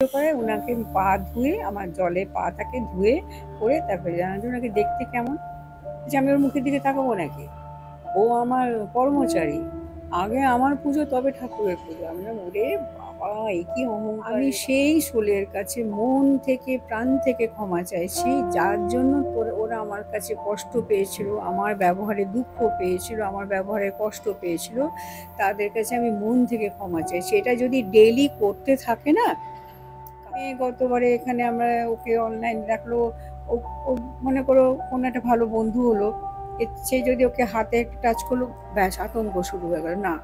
করে ওনাকে পা ধুয়ে আমার জলে পাটাকে ধুয়ে করে তারপরে জানার জন্য ওনাকে দেখতে কেমন, যে আমি ওর মুখের দিকে তাকাবো নাকি? ও আমার কর্মচারী, আগে আমার পুজো তবে ঠাকুরের পুজো। আমি বললাম, ওরে বাবা, এ কি অহংকার! আমি সেই সোলের কাছে মন থেকে প্রাণ থেকে ক্ষমা চাইছি, যার জন্য ওরা আমার কাছে কষ্ট পেয়েছিল, আমার ব্যবহারে দুঃখ পেয়েছিল, আমার ব্যবহারে কষ্ট পেয়েছিল, তাদের কাছে আমি মন থেকে ক্ষমা চাইছি। এটা যদি ডেইলি করতে থাকে না, গতবারে এখানে আমরা ওকে অনলাইন দেখলো, ও ও মনে করো কোনো একটা ভালো বন্ধু হলো, সে যদি ওকে হাতে একটু টাচ করলো, ব্যাস আতঙ্ক শুরু হয়ে গেল। না,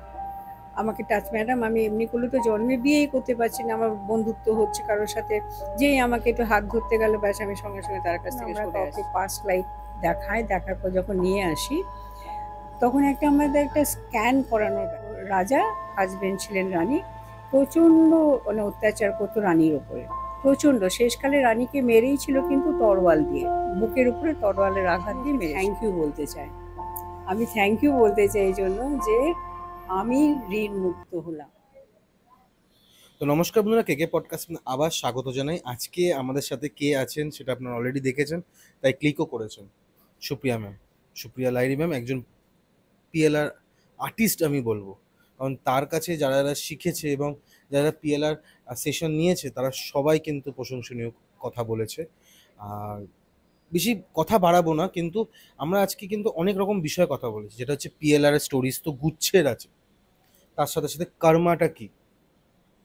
আমাকে টাচ ম্যাডাম, আমি এমনি করলে তো জন্মে বিয়েই করতে পারছি না, আমার বন্ধুত্ব হচ্ছে কারোর সাথে, যেই আমাকে একটু হাত ধরতে গেল, ব্যাস আমি সঙ্গে সঙ্গে তার কাছ থেকে সরে আসি। পাস্ট লাইফ দেখায়, দেখার পর যখন নিয়ে আসি, তখন একটা আমাদের একটা স্ক্যান করানোর রাজা হাজবেন্ড ছিলেন রানী, প্রচণ্ড মানে অত্যাচার করতো রানীর ওপরে, প্রচণ্ড। শেষকালে রানীকে মেরেই ছিল, কিন্তু তরোয়াল দিয়ে, বুকের উপরে তরোয়ালের আঘাত দিয়ে মেরে। থ্যাংক ইউ বলতে চাই, আমি থ্যাংক ইউ বলতে চাই এই জন্য যে আমি ঋণ মুক্ত হলাম। তো নমস্কার বন্ধুরা, কেকে পডকাস্ট আবার স্বাগত জানাই। আজকে আমাদের সাথে কে আছেন সেটা আপনারা অলরেডি দেখেছেন, তাই ক্লিকও করেছেন। সুপ্রিয়া ম্যাম, সুপ্রিয়া লাহিড়ী ম্যাম একজন পিএলআর আর্টিস্ট আমি বলবো, কারণ তার কাছে যারা যারা শিখেছে এবং যারা পিএলআর সেশন নিয়েছে তারা সবাই কিন্তু প্রশংসনীয় কথা বলেছে। আর বেশি কথা বাড়াবো না, কিন্তু আমরা আজকে কিন্তু অনেক রকম বিষয়ে কথা বলেছি, যেটা হচ্ছে পিএলআর স্টোরিজ তো গুচ্ছের আছে, তার সাথে সাথে কর্মাটা কি,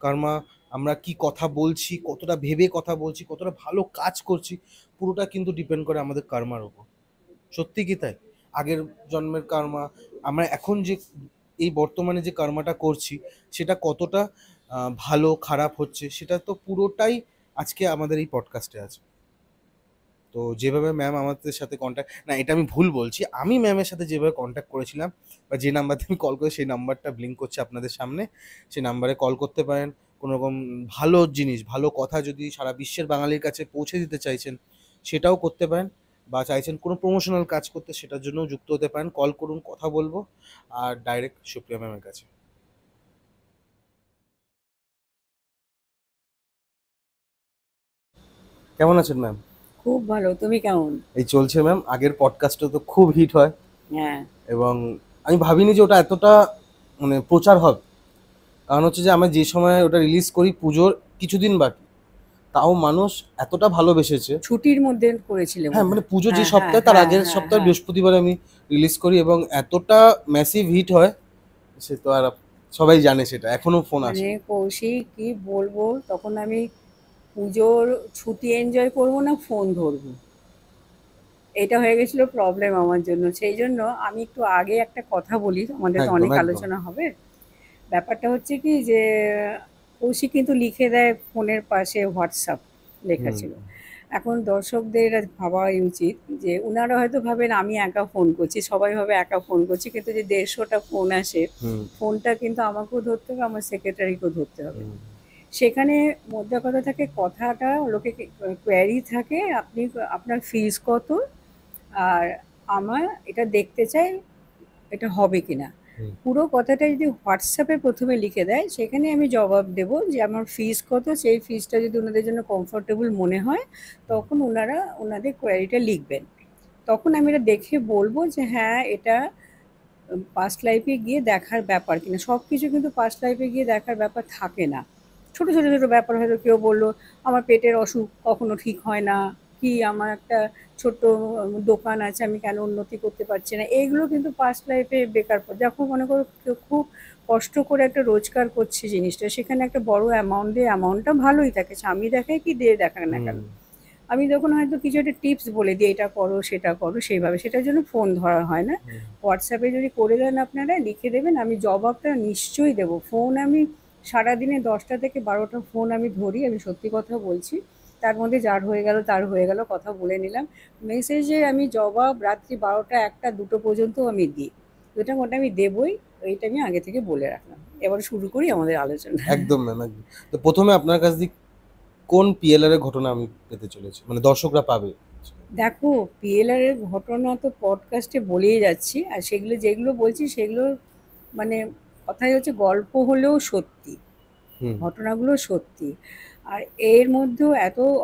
কর্মা, আমরা কি কথা বলছি, কতটা ভেবে কথা বলছি, কতটা ভালো কাজ করছি, পুরোটা কিন্তু ডিপেন্ড করে আমাদের কর্মার উপর। সত্যি কি তাই? আগের জন্মের কর্মা, আমরা এখন যে এই বর্তমানে যে কর্মাটা করছি সেটা কতটা ভালো খারাপ হচ্ছে, সেটা তো পুরোটাই আজকে আমাদের এই পডকাস্টে আছে। তো যেভাবে ম্যাম আমাদের সাথে কন্ট্যাক্ট, না এটা আমি ভুল বলছি, আমি ম্যামের সাথে যেভাবে কন্ট্যাক্ট করেছিলাম বা যে নাম্বারতে আমি কল করে, সেই নাম্বারটা ব্লিঙ্ক করছে আপনাদের সামনে, সেই নাম্বারে কল করতে পারেন। কোনো রকম ভালো জিনিস, ভালো কথা যদি সারা বিশ্বের বাঙালির কাছে পৌঁছে দিতে চাইছেন সেটাও করতে পারেন, বা চাইছেন কোনো প্রমোশনাল কাজ করতে সেটার জন্যও যুক্ত হতে পারেন। কল করুন, কথা বলবো, আর ডাইরেক্ট সুপ্রিয়া ম্যামের কাছে। কেমন আছেন ম্যাম? খুব ভালো, তুমি কেমন? এই চলছে ম্যাম। আগের পডকাস্টটা তো খুব হিট হয়, হ্যাঁ, এবং আমি ভাবিনি যে ওটা এতটা মানে প্রচার হবে। কারণ হচ্ছে যে আমরা যে সময় ওটা রিলিজ করি পুজোর কিছুদিন বাকি, তাও মানুষ এতটা ভালোবেসেছে। ছুটির মধ্যে করেছিলে হ্যাঁ, মানে বোধহয়। পুজো যে হ্যাঁ হ্যাঁ সপ্তাহে তার হ্যাঁ আগের হ্যাঁ সপ্তাহে হ্যাঁ। বৃহস্পতিবার আমি রিলিজ করি, এবং এতটা ম্যাসিভ হিট হয় সে তো আর সবাই জানে, সেটা এখনো ফোন মানে আসে। কৌশিক, কি বলবো, তখন আমি পুজোর ছুটি এনজয় করব না ফোন ধরবো, এটা হয়ে গেছিল প্রবলেম আমার জন্য। সেই জন্য আমি একটু আগে একটা কথা বলি, আমাদের তো একদম অনেক একদম। আলোচনা হবে। ব্যাপারটা হচ্ছে কি যে কৌশিক কিন্তু লিখে দেয় ফোনের পাশে হোয়াটসঅ্যাপ লেখা হুম ছিল। এখন দর্শকদের এটা ভাবাই উচিত যে ওনারা হয়তো ভাবেন আমি একা ফোন করছি, সবাই ভাবে একা ফোন করছি, কিন্তু যে 150টা ফোন আসে, হুম ফোনটা কিন্তু আমাকেও ধরতে হবে, আমার সেক্রেটারিকেও ধরতে হবে। হুম সেখানে মোদ্দা কথা থাকে, কথাটা লোকে কোয়ারি থাকে, আপনি আপনার ফিজ কত, আর আমার এটা দেখতে চাই এটা হবে কিনা। হুম পুরো কথাটা যদি হোয়াটসঅ্যাপে প্রথমে লিখে দেয়, সেখানে আমি জবাব দেব যে আমার ফিস কত, সেই ফিসটা যদি ওনাদের জন্য কমফোর্টেবল মনে হয়, তখন ওনারা ওনাদের কোয়ারিটা লিখবেন। তখন আমি এটা দেখে বলবো যে হ্যাঁ, এটা পাস্ট লাইফে গিয়ে দেখার ব্যাপার কিনা। সব কিছু কিন্তু পাস্ট লাইফে গিয়ে দেখার ব্যাপার থাকে না। ছোট ছোট ছোট ব্যাপার, হয়তো কেউ বললো আমার পেটের অসুখ কখনো ঠিক হয় না, কি আমার একটা ছোট্ট দোকান আছে, আমি কেন উন্নতি করতে পারছি না, এইগুলো কিন্তু পাস্ট লাইফে বেকার পড়ে। যখন মনে করো কেউ খুব কষ্ট করে একটা রোজগার করছে জিনিসটা, সেখানে একটা বড় অ্যামাউন্ট দিয়ে, অ্যামাউন্টটা ভালোই থাকে, স্বামী দেখায় কি দিয়ে দেখাক না হুম কেন, আমি তখন হয়তো কিছু একটা টিপস বলে দিই, এটা করো সেটা করো, সেইভাবে সেটার জন্য ফোন ধরা হয় না। হুম হোয়াটসঅ্যাপে যদি করে দেন, আপনারা লিখে দেবেন, আমি জবাবটা নিশ্চয়ই দেবো। ফোন আমি সারাদিনে 10টা থেকে 12টা ফোন আমি ধরি, আমি সত্যি কথা বলছি। তার মধ্যে যার হয়ে গেল তার হয়ে গেল, কথা বলে নিলাম। মেসেজে আমি জবাব রাত্রি 12টা 1টা 2টো পর্যন্ত আমি দিই, দুটা মোটা আমি দেবই, এইটা আমি আগে থেকে বলে রাখলাম। এবার শুরু করি আমাদের আলোচনা। একদম ম্যাম, একদম। তো প্রথমে আপনার কাছ দিয়ে কোন পিএলআর এর ঘটনা আমি পেতে চলেছি, মানে দর্শকরা পাবে? দেখো, পিএলআর এর ঘটনা তো পডকাস্টে বলেই যাচ্ছি, আর সেগুলো যেগুলো বলছি সেগুলো মানে কথাই হচ্ছে গল্প হলেও সত্যি, হুম ঘটনাগুলো সত্যি। আর এর মধ্যেও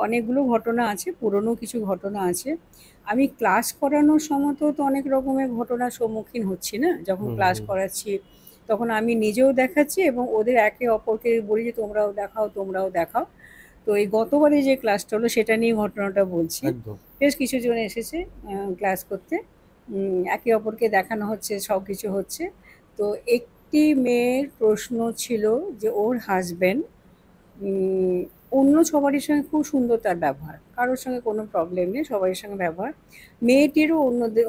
অনেকগুলো ঘটনা আছে, পুরনো কিছু ঘটনা আছে। আমি ক্লাস করানোর সময়তেও তো অনেক রকমের ঘটনার সম্মুখীন হচ্ছি না, যখন হুম ক্লাস হুম। করাচ্ছি তখন আমি নিজেও দেখাচ্ছি এবং ওদের একে অপরকে বলি যে তোমরাও দেখাও, তোমরাও দেখাও। তো এই গতবারে যে ক্লাসটা হলো সেটা নিয়ে ঘটনাটা বলছি। একদম। বেশ কিছুজন এসেছে ক্লাস করতে। একে অপরকে দেখানো হচ্ছে, সব কিছু হচ্ছে। তো একটি মেয়ের প্রশ্ন ছিল যে ওর হাজব্যান্ড অন্য সবারই সঙ্গে খুব সুন্দর তার ব্যবহার, কারোর সঙ্গে কোনো প্রবলেম নেই, সবারই সঙ্গে ব্যবহার। মেয়েটিরও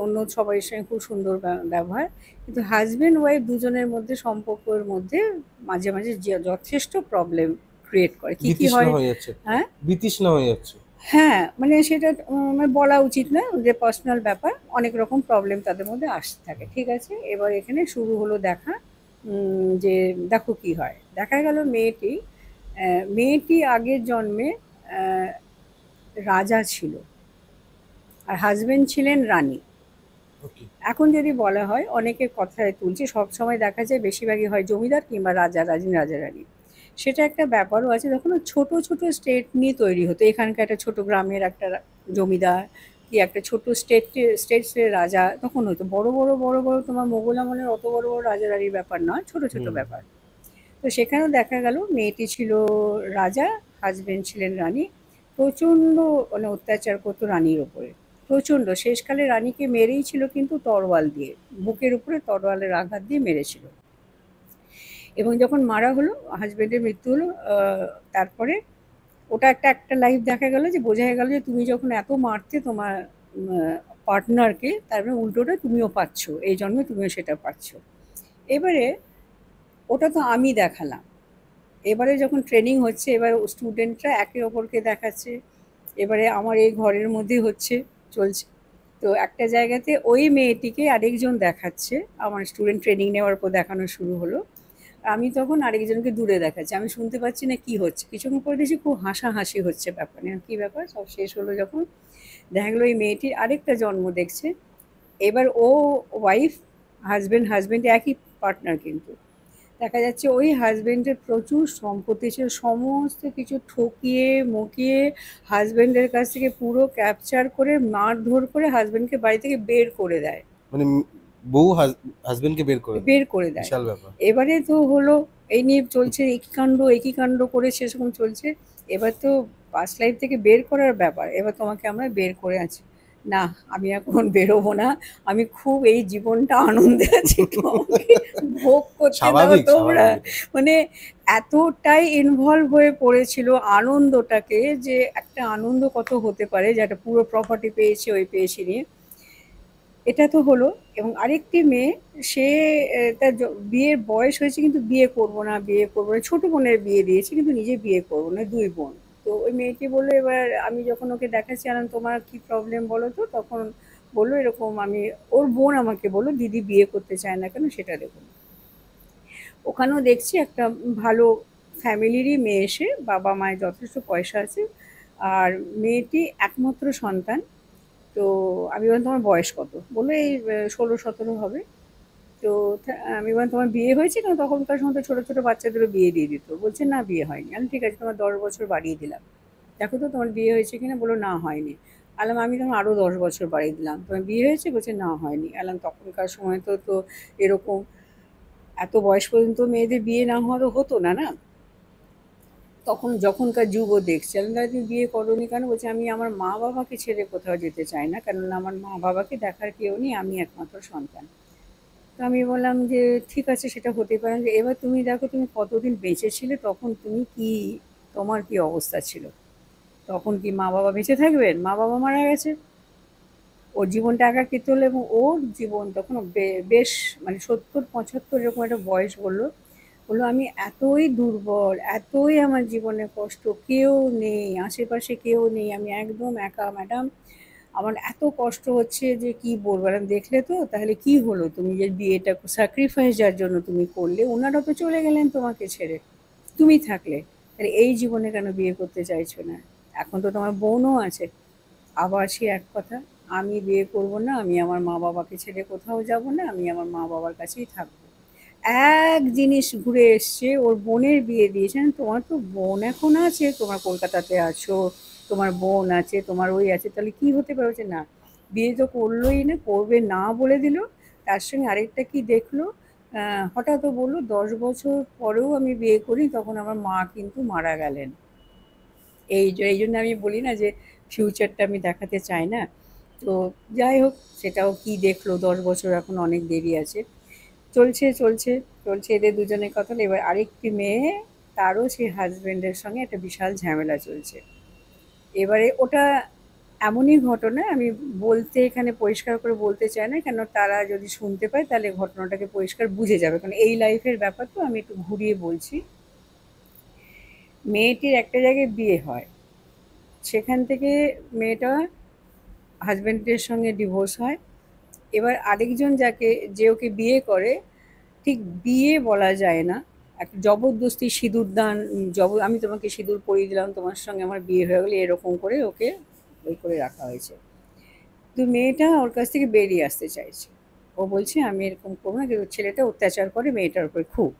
অন্য সবারই সঙ্গে খুব সুন্দর ব্যবহার। কিন্তু হাজব্যান্ড ওয়াইফ দুজনের মধ্যে, সম্পর্কের মধ্যে মাঝে মাঝে যথেষ্ট প্রবলেম ক্রিয়েট করে। কি কি বিতৃষ্ণা হয়? হয়ে যাচ্ছে। হ্যাঁ, বিতৃষ্ণা হয়ে যাচ্ছে। হ্যাঁ, মানে সেটা মানে বলা উচিত না, যে পার্সোনাল ব্যাপার। অনেক রকম প্রবলেম তাদের মধ্যে আসতে থাকে। ঠিক আছে? এবার এখানে শুরু হলো দেখা। যে দেখো কি হয়। দেখা গেল মেয়েটি আগের জন্মে অ্যা রাজা ছিল। আর হাসব্যান্ড ছিলেন রানী। ওকে। এখন যদি বলা হয়, অনেকে কথায় তুলছে, সবসময় দেখা যায় বেশিরভাগই হয় জমিদার কিংবা রাজা-রানী। সেটা একটা ব্যাপারও আছে। তখন ছোট, ছোট স্টেট নিয়ে তৈরি হতো। এখানকার একটা ছোট গ্রামের একটা জমিদার, কি একটা ছোট স্টেটসের রাজা তখন হতো। বড় তোমার মোগল আমলের অত বড়, বড় রাজা-রানীর ব্যাপার নয়, ছোট, ছোট হুম। ব্যাপার। তো সেখানেও দেখা গেল মেয়েটি ছিল রাজা, হাসব্যান্ড ছিলেন রানী। প্রচণ্ড মানে অত্যাচার করতো রানীর ওপরে, প্রচণ্ড। শেষকালে রানীকে মেরেই ছিল, কিন্তু তরোয়াল দিয়ে, বুকের উপরে তরোয়ালের আঘাত দিয়ে মেরেছিল। এবং যখন মারা হলো, হাজব্যান্ডের মৃত্যু হলো, তারপরে ওটা একটা লাইফ দেখা গেল, যে বোঝা গেল যে তুমি যখন এত মারতে তোমার পার্টনারকে, তার মানে উল্টোটা তুমিও পাচ্ছ, এই জন্মে তুমিও সেটা পাচ্ছ। এবারে ওটা তো আমি দেখালাম। এবারে যখন ট্রেনিং হচ্ছে, এবার স্টুডেন্টরা একে অপরকে দেখাচ্ছে। এবারে আমার এই ঘরের মধ্যে হচ্ছে, চলছে। তো একটা জায়গাতে ওই মেয়েটিকে আরেকজন দেখাচ্ছে, আমার স্টুডেন্ট ট্রেনিং নেওয়ার পর দেখানো শুরু হলো। আমি তখন আরেকজনকে দূরে দেখাচ্ছি, আমি শুনতে পাচ্ছি না কি হচ্ছে। কিছুক্ষণ পরে দেখছি খুব হাসাহাসি হচ্ছে, ব্যাপার নিয়ে কী ব্যাপার। সব শেষ হলো যখন, দেখা গেলো এই মেয়েটির আরেকটা জন্ম দেখছে। এবার ও ওয়াইফ, হাজব্যান্ড একই পার্টনার, কিন্তু দেখা যাচ্ছে ওই হাজব্যান্ডের প্রচুর সম্পত্তি ছিল, সমস্ত কিছু ঠকিয়ে মকিয়ে হাজব্যান্ডের কাছ থেকে পুরো ক্যাপচার করে, মারধর করে হাজব্যান্ডকে বাড়ি থেকে বের করে দেয়। মানে বউ হাজবেন্ডকে বের করে দেয়। বের করে দেয়। বিশাল ব্যাপার। এবারে তো হলো, এই নিয়ে চলছে, একই কাণ্ড করে সেরকম চলছে। এবার তো পাস্ট লাইফ থেকে বের করার ব্যাপার, এবার তোমাকে আমরা বের করে আছি। না, আমি এখন বেরোবো না, আমি খুব এই জীবনটা আনন্দে আছি, আমাকে ভোগ করতে দাও স্বাভাবিক তোমরা। স্বাভাবিক এটা। মানে এতটাই ইনভলভ হয়ে পড়েছিল আনন্দটাকে, যে একটা আনন্দ কত হতে পারে, যে একটা পুরো প্রপার্টি পেয়েছি, ওই পেয়েছি নিয়ে। এটা তো হলো। এবং আরেকটি মেয়ে, সে তার বিয়ের বয়স হয়েছে, কিন্তু বিয়ে করবো না, ছোট বোনের বিয়ে দিয়েছে, কিন্তু নিজে বিয়ে করবো না, দুই বোন। তো ওই মেয়েটি বললো, এবার আমি যখন ওকে দেখাচ্ছি, আনলাম তোমার কি প্রবলেম বলো তো, তখন বললো এরকম, ওর বোন আমাকে বললো দিদি বিয়ে করতে চায় না কেন, সেটা দেখুন। ওখানেও দেখছি একটা ভালো ফ্যামিলিরই মেয়ে, এসে বাবা মায়ের যথেষ্ট পয়সা আছে। আর মেয়েটি একমাত্র সন্তান। তো আমি বললাম তোমার বয়স কত, বললো এই 16-17 হবে। তো আমি বললাম তোমার বিয়ে হয়েছে, কারণ তখনকার সময় তো ছোটো ছোটো বাচ্চাদেরও বিয়ে দিয়ে দিত। বলছে না, বিয়ে হয়নি। আমি ঠিক আছে, তোমার 10 বছর বাড়িয়ে দিলাম, দেখো তো তোমার বিয়ে হয়েছে কিনা। বললো না, হয়নি। আলাম আমি তোমার আরও 10 বছর বাড়িয়ে দিলাম, তোমার বিয়ে হয়েছে? বলছে না, হয়নি। আলাম তখনকার সময় তো তো এরকম এত বয়স পর্যন্ত মেয়েদের বিয়ে না হওয়ার হতো না, না। তখন যখনকার যুগও দেখছি। আমি বললাম তুমি বিয়ে করোনি কেন? বলছে আমি আমার মা বাবাকে ছেড়ে কোথাও যেতে চাই না, কেননা আমার মা বাবাকে দেখার কেউ নেই, আমি একমাত্র সন্তান। তো আমি বললাম যে ঠিক আছে, সেটা হতে পারে, যে এবার তুমি দেখো তুমি কতদিন বেঁচে ছিলে, তখন তুমি কি, তোমার কি অবস্থা ছিল? তখন কি মা বাবা বেঁচে থাকবেন? মা বাবা মারা গেছে। ওর জীবনটা একাকিত্ব হলো, এবং ওর জীবন তখন বেশ মানে 70-75 এরকম একটা বয়স। বললো আমি এতই দুর্বল, এতই আমার জীবনে কষ্ট, কেউ নেই আশেপাশে, কেউ নেই, আমি একদম একা ম্যাডাম। আমার এত কষ্ট হচ্ছে যে কি বলবো। আমি দেখলে তো, তাহলে কি হলো, তুমি যে বিয়েটা স্যাক্রিফাইস যার জন্য তুমি করলে, ওনারা তো চলে গেলেন তোমাকে ছেড়ে, তুমি থাকলে, তাহলে এই জীবনে কেন বিয়ে করতে চাইছো না? এখন তো তোমার বোনও আছে। আবার সে এক কথা, আমি বিয়ে করব না, আমি আমার মা বাবাকে ছেড়ে কোথাও যাব না, আমি আমার মা বাবার কাছেই থাকবো। এক জিনিস ঘুরে এসছে, ওর বোনের বিয়ে দিয়েছেন। তোমার তো বোন এখন আছে, তোমার কলকাতাতে আছো, তোমার বোন আছে, তোমার ওই আছে, তাহলে কি হতে পারে? বলছে, না, বিয়ে তো করলোই না, করবে না বলে দিল। তার সঙ্গে আরেকটা কি দেখলো, হঠাৎ ও বললো 10 বছর পরেও আমি বিয়ে করি, তখন আমার মা কিন্তু মারা গেলেন। এই জন্য আমি বলি না যে ফিউচারটা আমি দেখাতে চাই না। তো যাই হোক, সেটাও কি দেখলো, 10 বছর এখন অনেক দেরি আছে। চলছে চলছে চলছে এদের দুজনের কথা। এবার আরেকটি মেয়ে, তারও সেই হাজবেন্ডের সঙ্গে একটা বিশাল ঝামেলা চলছে। এবারে ওটা এমনই ঘটনা, আমি বলতে এখানে পরিষ্কার করে বলতে চাই না, কেন তারা যদি শুনতে পায় তাহলে ঘটনাটাকে পরিষ্কার বুঝে যাবে, কারণ এই লাইফের ব্যাপার তো, আমি একটু ঘুরিয়ে বলছি। মেয়েটির একটা জায়গায় বিয়ে হয়, সেখান থেকে মেয়েটা হাজবেন্ডের সঙ্গে ডিভোর্স হয়। এবার আরেকজন যে ওকে বিয়ে করে, ঠিক বিয়ে বলা যায় না, এক জবরদস্তি সিঁদুর দান, আমি তোমাকে সিঁদুর পরিয়ে দিলাম, তোমার সঙ্গে আমার বিয়ে হয়ে গেলে, এরকম করে ওকে ওই করে রাখা হয়েছে। তো মেয়েটা ওর কাছ থেকে বেরিয়ে আসতে চাইছে। ও বলছে আমি এরকম করবো না, কিন্তু ছেলেটা অত্যাচার করে মেয়েটার উপরে খুব,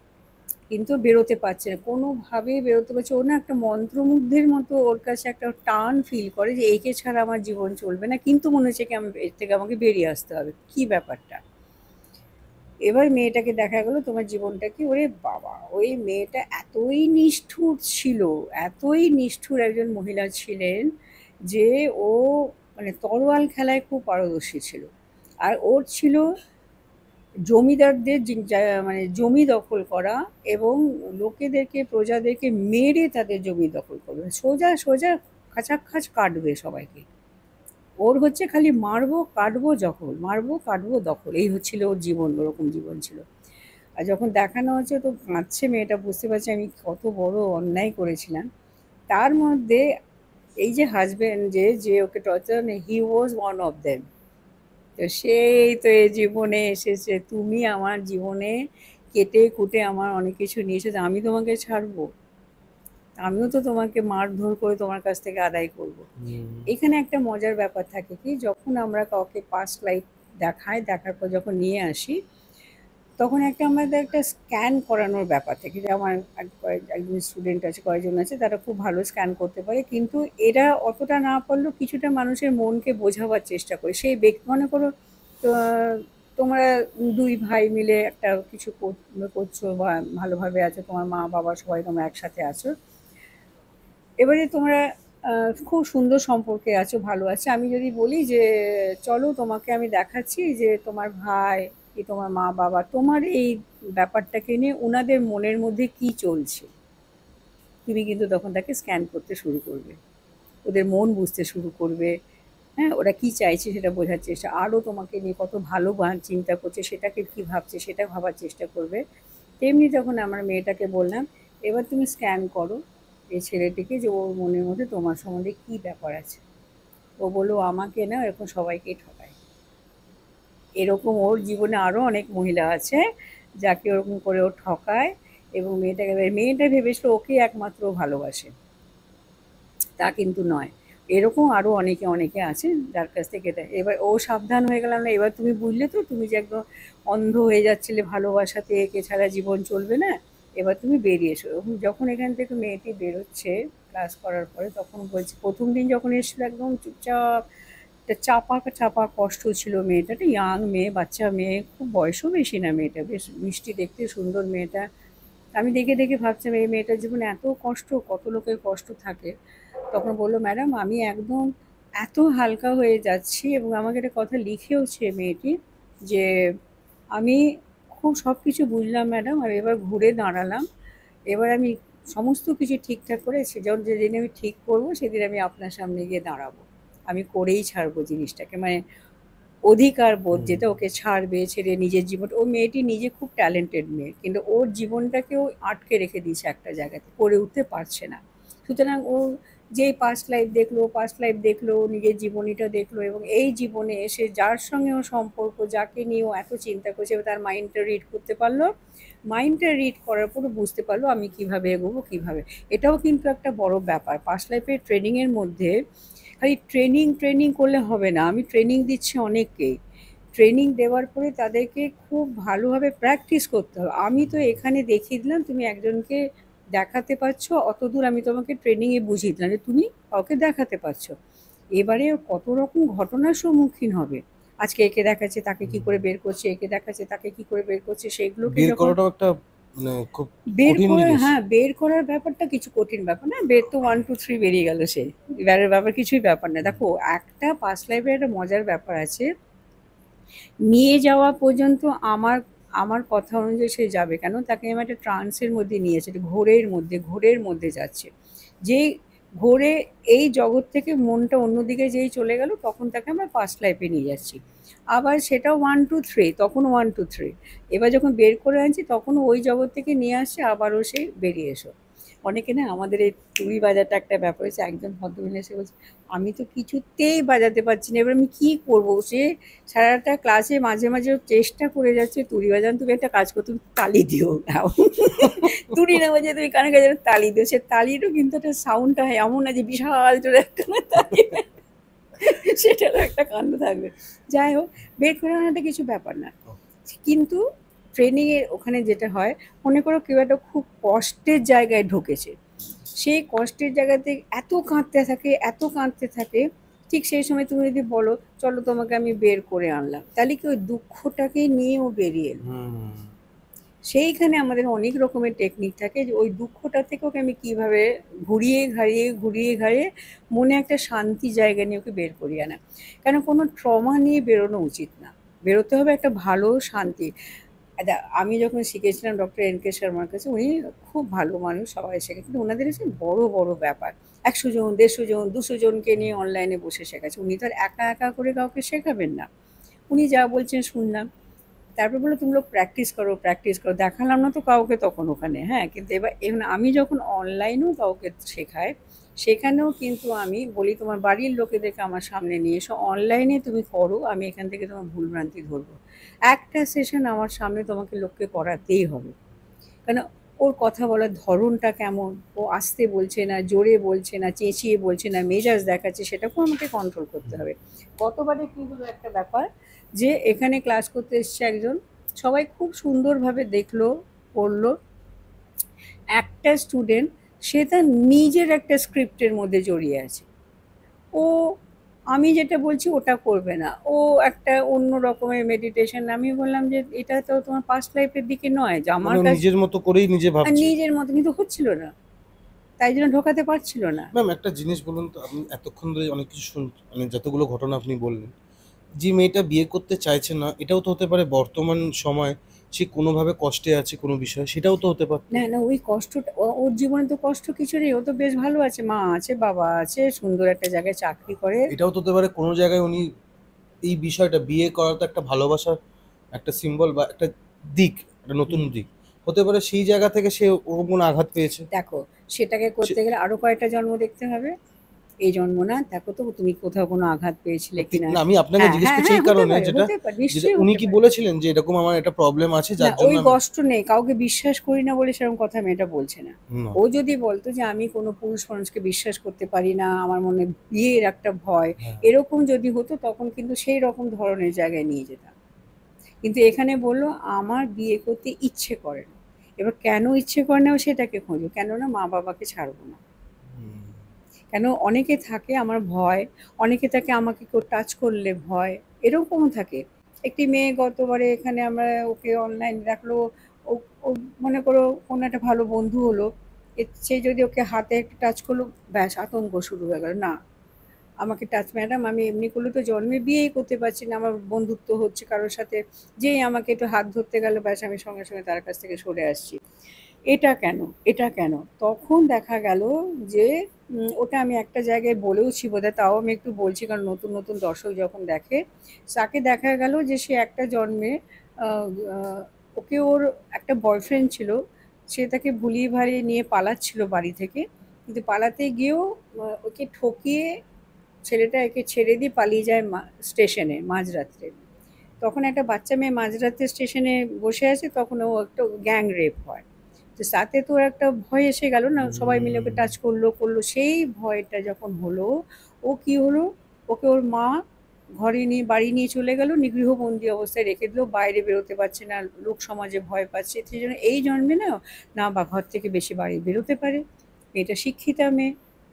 কিন্তু বেরোতে পারছে না, কোনোভাবেই বেরোতে পারছে। ও না একটা মন্ত্রমুগ্ধের মতো, ওর কাছে একটা টান ফিল করে যে একে ছাড়া আমার জীবন চলবে না, কিন্তু মনে হচ্ছে কি আমি এর থেকে আমাকে বেরিয়ে আসতে হবে, কি ব্যাপারটা। এবার মেয়েটাকে দেখা গেল, তোমার জীবনটা কি, ওরে বাবা, ওই মেয়েটা এতই নিষ্ঠুর ছিল, এতই নিষ্ঠুর একজন মহিলা ছিলেন, যে ও মানে তরোয়াল খেলায় খুব পারদর্শী ছিল। আর ওর ছিল জমিদারদের মানে জমি দখল করা, এবং লোকেদেরকে, প্রজাদেরকে মেরে তাদের জমি দখল করবে, সোজা সোজা খাচাক কাটবে সবাইকে। ওর হচ্ছে খালি মারবো কাটবো দখল, মারবো কাটবো দখল, এই হচ্ছিল ওর জীবন, ওরকম জীবন ছিল। আর যখন দেখানো হচ্ছে তো কাঁদছে মেয়েটা, বুঝতে পারছে আমি কত বড় অন্যায় করেছিলাম। তার মধ্যে এই যে হাজবেন্ড, যে ওকে torture, he was one of them. তো সেই তো এই জীবনে এসেছে, তুমি আমার জীবনে কেটে কুটে আমার অনেক কিছু নিয়ে এসেছো, আমি তোমাকে ছাড়বো? আমিও তো তোমাকে মারধর করে তোমার কাছ থেকে আদায় করব। হুম। এখানে একটা মজার ব্যাপার থাকে কি, যখন আমরা কাউকে পাস্ট লাইফ দেখার পর যখন নিয়ে আসি, তখন আমাদের একটা স্ক্যান করানোর ব্যাপার থাকে, যে আমার একজন স্টুডেন্ট আছে, কয়েকজন আছে, তারা খুব ভালো স্ক্যান করতে পারে, কিন্তু এরা অতটা না পারলেও কিছুটা মানুষের মনকে বোঝাবার চেষ্টা করে। সেই ব্যক্তি, মনে করো তো, তোমরা দুই ভাই মিলে একটা কিছু করছো বা ভালোভাবে আছো, তোমার মা বাবা সবাই তোমরা একসাথে আছো। এবারে তোমরা খুব সুন্দর সম্পর্কে আছো, ভালো আছে। আমি যদি বলি যে চলো তোমাকে আমি দেখাচ্ছি যে তোমার ভাই কি তোমার মা বাবা, তোমার এই ব্যাপারটাকে নিয়ে ওনাদের মনের মধ্যে কি চলছে, তুমি কিন্তু তখন তাকে স্ক্যান করতে শুরু করবে, ওদের মন বুঝতে শুরু করবে। হ্যাঁ, ওরা কি চাইছে সেটা বোঝার চেষ্টা, আরও তোমাকে নিয়ে কত ভালো চিন্তা করছে, সেটাকে কি ভাবছে সেটা ভাবার চেষ্টা করবে। তেমনি তখন আমার মেয়েটাকে বললাম, এবার তুমি স্ক্যান করো এই ছেলেটিকে, যে ওর মনের মধ্যে তোমার সম্বন্ধে কী ব্যাপার আছে। ও বললো আমাকে না, এরকম সবাইকেই ঠকায়, এরকম ওর জীবনে আরও অনেক মহিলা আছে যাকে ওরকম করে ও ঠকায়। এবং মেয়েটা ভেবেছিল ওকে একমাত্র ভালোবাসে, তা কিন্তু নয়। এরকম আরও অনেকে আছে যার কাছ থেকে এটা, এবার ও সাবধান হয়ে গেলাম না, এবার তুমি বুঝলে তো, তুমি যে একদম অন্ধ হয়ে যাচ্ছিলে ভালোবাসাতে, একে ছাড়া জীবন চলবে না, এবার তুমি বেরিয়ে এসো। যখন এখান থেকে মেয়েটি বেরোচ্ছে ক্লাস করার পরে, তখন বলছে, প্রথম দিন যখন এসেছিল একদম চুপচাপ, একটা চাপা চাপা কষ্ট ছিল মেয়েটা, একটা ইয়াং মেয়ে, বাচ্চা মেয়ে, খুব বয়সও বেশি না মেয়েটা, বেশ মিষ্টি দেখতে, সুন্দর মেয়েটা। আমি দেখে দেখে ভাবছিলাম এই মেয়েটার জীবনে এত কষ্ট, কত লোকের কষ্ট থাকে। তখন বললো, ম্যাডাম আমি একদম এত হালকা হয়ে যাচ্ছি, এবং আমাকে একটা কথা লিখেওছে মেয়েটি, যে আমি খুব সব কিছু বুঝলাম ম্যাডাম, আর এবার ঘুরে দাঁড়ালাম, এবার আমি সমস্ত কিছু ঠিকঠাক করে, যেদিন আমি ঠিক করবো সেদিন আমি আপনার সামনে গিয়ে দাঁড়াবো, আমি করেই ছাড়বো জিনিসটাকে, মানে অধিকার বোধ হুম। যেটা, ওকে ছাড়বে, ছেড়ে নিজের জীবন, ও মেয়েটি নিজে খুব ট্যালেন্টেড মেয়ে, কিন্তু ওর জীবনটাকেও আটকে রেখে দিয়েছে একটা জায়গাতে, করে উঠতে পারছে না। সুতরাং ও যেই পাস্ট লাইফ দেখলো, নিজের জীবনীটা দেখলো, এবং এই জীবনে এসে যার সঙ্গে ও সম্পর্ক, যাকে নিয়ে ও এত চিন্তা করছে, তার মাইন্ডটা রিড করতে পারলো। মাইন্ডটা রিড করার পরে বুঝতে পারলো আমি কিভাবে এগোবো, কিভাবে। এটাও কিন্তু একটা বড় ব্যাপার পাস্ট লাইফের ট্রেনিংয়ের মধ্যে। খালি ট্রেনিং করলে হবে না, আমি ট্রেনিং দিচ্ছি অনেককেই। ট্রেনিং দেওয়ার পরে তাদেরকে খুব ভালোভাবে প্র্যাকটিস করতে হবে। আমি তো এখানে দেখিয়ে দিলাম, তুমি একজনকে দেখাতে পারছো, অতদূর আমি তোমাকে ট্রেনিংয়ে বুঝিয়ে দিলাম যে তুমি কাউকে দেখাতে পারছো। এবারে কত রকম ঘটনার সম্মুখীন হবে। আজকে একে দেখাচ্ছে, তাকে কি করে বের করছে, একে দেখাচ্ছে, তাকে কি করে বের করছে, সেগুলোকে বের যখন করাটাও একটা মানে খুব বের কঠিন করার, জিনিস। হ্যাঁ, বের করার ব্যাপারটা কিছু কঠিন ব্যাপার না। বের তো 1 2 3 বেরিয়ে গেল, সে এবারের ব্যাপার কিছুই ব্যাপার না। দেখো, একটা পাস্ট লাইফের একটা মজার ব্যাপার আছে, নিয়ে যাওয়া পর্যন্ত আমার আমার কথা অনুযায়ী সে যাবে কেন, তাকে আমি একটা ট্রান্সের মধ্যে নিয়েছি, একটা ঘোরের মধ্যে যাচ্ছে। যেই ঘোরে এই জগৎ থেকে মনটা অন্যদিকে যেই চলে গেল, তখন তাকে আমরা পাস্ট লাইফে নিয়ে যাচ্ছি। আবার সেটাও 1 2 3, তখন 1 2 3, এবার যখন বের করে আনছি তখনও ওই জগৎ থেকে নিয়ে আসছে, আবারও সেই বেরিয়ে এসো। অনেকে না আমাদের এই তুড়ি বাজারটা একটা ব্যাপার হচ্ছে, একজন ভদ্রমহিলা এসে বলছে আমি তো কিছুতেই বাজাতে পারছি না, এবার আমি কী করবো। সে সারাটা ক্লাসে মাঝে মাঝে ও চেষ্টা করে যাচ্ছে তুড়ি বাজান, তুমি একটা কাজ করো, তুমি তালি দিও। তুড়ি না বাজিয়ে তুমি কানে কাজে তালি দিও, সে তালিরও কিন্তু একটা সাউন্ডটা হয় এমন না যে বিশাল জোরে একটা তালি, সেটারও একটা কাণ্ড থাকবে। যাই হোক, বের করে আনাটা কিছু ব্যাপার না, কিন্তু ট্রেনিংয়ের ওখানে যেটা হয়, মনে করো কেউ একটা খুব কষ্টের জায়গায় ঢুকেছে, সেই কষ্টের জায়গাতে এত কাঁদতে থাকে, ঠিক সেই সময় তুমি যদি বলো চলো তোমাকে আমি বের করে আনলাম, তাহলে কি ওই দুঃখটাকে নিয়ে ও বেরিয়ে এলো। হুম। সেইখানে আমাদের অনেক রকমের টেকনিক থাকে যে ওই দুঃখটা থেকে ওকে আমি কীভাবে ঘুরিয়ে ঘাড়িয়ে মনে একটা শান্তি জায়গা নিয়ে ওকে বের করিয়ে আনা। কেন কোনো ট্রমা নিয়ে বেরোনো উচিত না, বেরোতে হবে একটা ভালো শান্তি। আমি যখন শিখেছিলাম ডক্টর এন.কে শর্মার কাছে, উনি খুব ভালো মানুষ, সবাই শেখে, কিন্তু ওনাদের কাছে বড় বড় ব্যাপার, 100 জন 150 জন 200 জনকে নিয়ে অনলাইনে বসে শেখাচ্ছে। উনি তো আর একা একা করে কাউকে শেখাবেন না। উনি যা বলছেন শুনলাম, তারপর বললো তুমি লোক প্র্যাকটিস করো, দেখালাম না তো কাউকে তখন ওখানে, হ্যাঁ, কিন্তু এবার এখন আমি যখন অনলাইনেও কাউকে শেখাই, সেখানেও কিন্তু আমি বলি তোমার বাড়ির লোকেদেরকে আমার সামনে নিয়ে এসো, অনলাইনে তুমি করো, আমি এখান থেকে তোমার ভুলভ্রান্তি ধরবো। একটা সেশন আমার সামনে তোমাকে লোককে করাতেই হবে, কারণ ওর কথা বলার ধরনটা কেমন, ও আস্তে বলছে না, জোরে বলছে না, চেঁচিয়ে বলছে না, মেজাজ দেখাচ্ছে, সেটাকেও আমাকে কন্ট্রোল করতে হবে। গতবারে কী হলো একটা ব্যাপার, যে এখানে ক্লাস করতে এসছে একজন, সবাই খুব সুন্দরভাবে দেখলো, পড়লো। একটা স্টুডেন্ট, সে তার নিজের একটা স্ক্রিপ্টের মধ্যে জড়িয়ে আছে। ও আমি যেটা বলছি ওটা করবে না, ও একটা অন্য রকমের মেডিটেশন। আমি বললাম যে এটা তো তোমার পাস্ট লাইফের দিকে নয়, যে আমার মানে ও কাছে নিজের মতো করেই নিজে আর ভাবছে। নিজের মতো, কিন্তু হচ্ছিল না, তাই জন্য ঢোকাতে পারছিল না। ম্যাম একটা জিনিস বলুন তো, আপনি এতক্ষণ ধরে অনেক কিছু মানে যতগুলো ঘটনা আপনি বললেন, যে মেয়েটা বিয়ে করতে চাইছে না, এটাও তো হতে পারে বর্তমান সময় সে কোনোভাবে কষ্টে আছে কোনো বিষয়, সেটাও তো হতে পারতো। না না, ওই কষ্টটা ওর জীবনে তো কষ্ট কিছু নেই, ও তো বেশ ভালো আছে, মা আছে, বাবা আছে, সুন্দর একটা জায়গায় চাকরি করে। এটাও তো হতে পারে কোনো জায়গায় উনি এই বিষয়টা বিয়ে করা তো একটা ভালোবাসার একটা সিম্বল বা একটা দিক, একটা নতুন হুম। দিক হতে পারে, সেই জায়গা থেকে সে ওরকম কোনো আঘাত পেয়েছে। দেখো, সেটাকে সে- করতে গেলে আরো কয়েকটা জন্ম দেখতে হবে, এই জন্ম না, দেখো তো তুমি কোথাও কোনো আঘাত পেয়েছিলে কিনা। না, আমি আপনাকে হ্যাঁ জিজ্ঞেস হ্যাঁ করছি হ্যাঁ, এই হতে কারণে, পারে, যেটা হতে পারে, যেটা নিশ্চয়ই উনি হতে কি পারে। বলেছিলেন যে এরকম আমার একটা প্রবলেম আছে না, যার জন্য ওই আমি। কষ্ট নেই, কাউকে বিশ্বাস করি না বলে সেরকম কথা মেয়েটা বলছে না। না। ও যদি বলতো যে আমি কোনো পুরুষ মানুষকে বিশ্বাস করতে পারি না, আমার মনে বিয়ের একটা ভয়, হ্যাঁ। এরকম যদি হতো তখন কিন্তু সেই রকম ধরনের জায়গায় নিয়ে যেতাম। কিন্তু এখানে বললো আমার বিয়ে করতে ইচ্ছে করে না। এবার কেন ইচ্ছে করে না ও সেটাকে খোঁজো, কেননা মা বাবাকে ছাড়বো না। হুম। কেন, অনেকে থাকে আমার ভয়, অনেকে থাকে আমাকে কেউ টাচ করলে ভয়, এরকমও থাকে। একটি মেয়ে গতবারে এখানে আমরা ওকে অনলাইন রাখলো, ও ও মনে করো কোনো একটা ভালো বন্ধু হলো, সে যদি ওকে হাতে একটু টাচ করলো, ব্যাস আতঙ্ক শুরু হয়ে গেল, না আমাকে টাচ, ম্যাডাম আমি এমনি করলে তো জন্মে বিয়েই করতে পারছি না, আমার বন্ধুত্ব হচ্ছে কারোর সাথে, যেই আমাকে একটু হাত ধরতে গেল ব্যাস আমি সঙ্গে সঙ্গে তার কাছ থেকে সরে আসছি। এটা কেন, এটা কেন? তখন দেখা গেল যে ওটা আমি একটা জায়গায় বলেওছি বোধহয়, তাও আমি একটু বলছি কারণ নতুন নতুন দর্শক যখন দেখে, তাকে দেখা গেল যে সে একটা জন্মে আহ, আহ, ওকে ওর একটা বয়ফ্রেন্ড ছিল, সে তাকে ভুলিয়ে ভালিয়ে নিয়ে পালাচ্ছিল বাড়ি থেকে, কিন্তু পালাতে গিয়েও ওকে ঠকিয়ে ছেলেটা একে ছেড়ে দিয়ে পালিয়ে যায় স্টেশনে মাঝরাত্রে। তখন একটা বাচ্চা মেয়ে মাঝরাতে স্টেশনে বসে আছে, তখন ও একটা গ্যাং রেপ হয়। তো তাতে তো ওর একটা ভয় এসে গেল না, সবাই মিলে ওকে টাচ করলো, সেই ভয়টা যখন হলো, ও কি হলো, ওকে ওর মা ঘরে নিয়ে বাড়ি নিয়ে চলে গেল, নিগৃহবন্দী অবস্থায় রেখে দিল, বাইরে বেরোতে পারছে না, লোক সমাজে ভয় পাচ্ছে। সেই জন্য এই জন্মে না, না বা ঘর থেকে বেশি বাড়ি বেরোতে পারে। মেয়েটা শিক্ষিতা মেয়ে,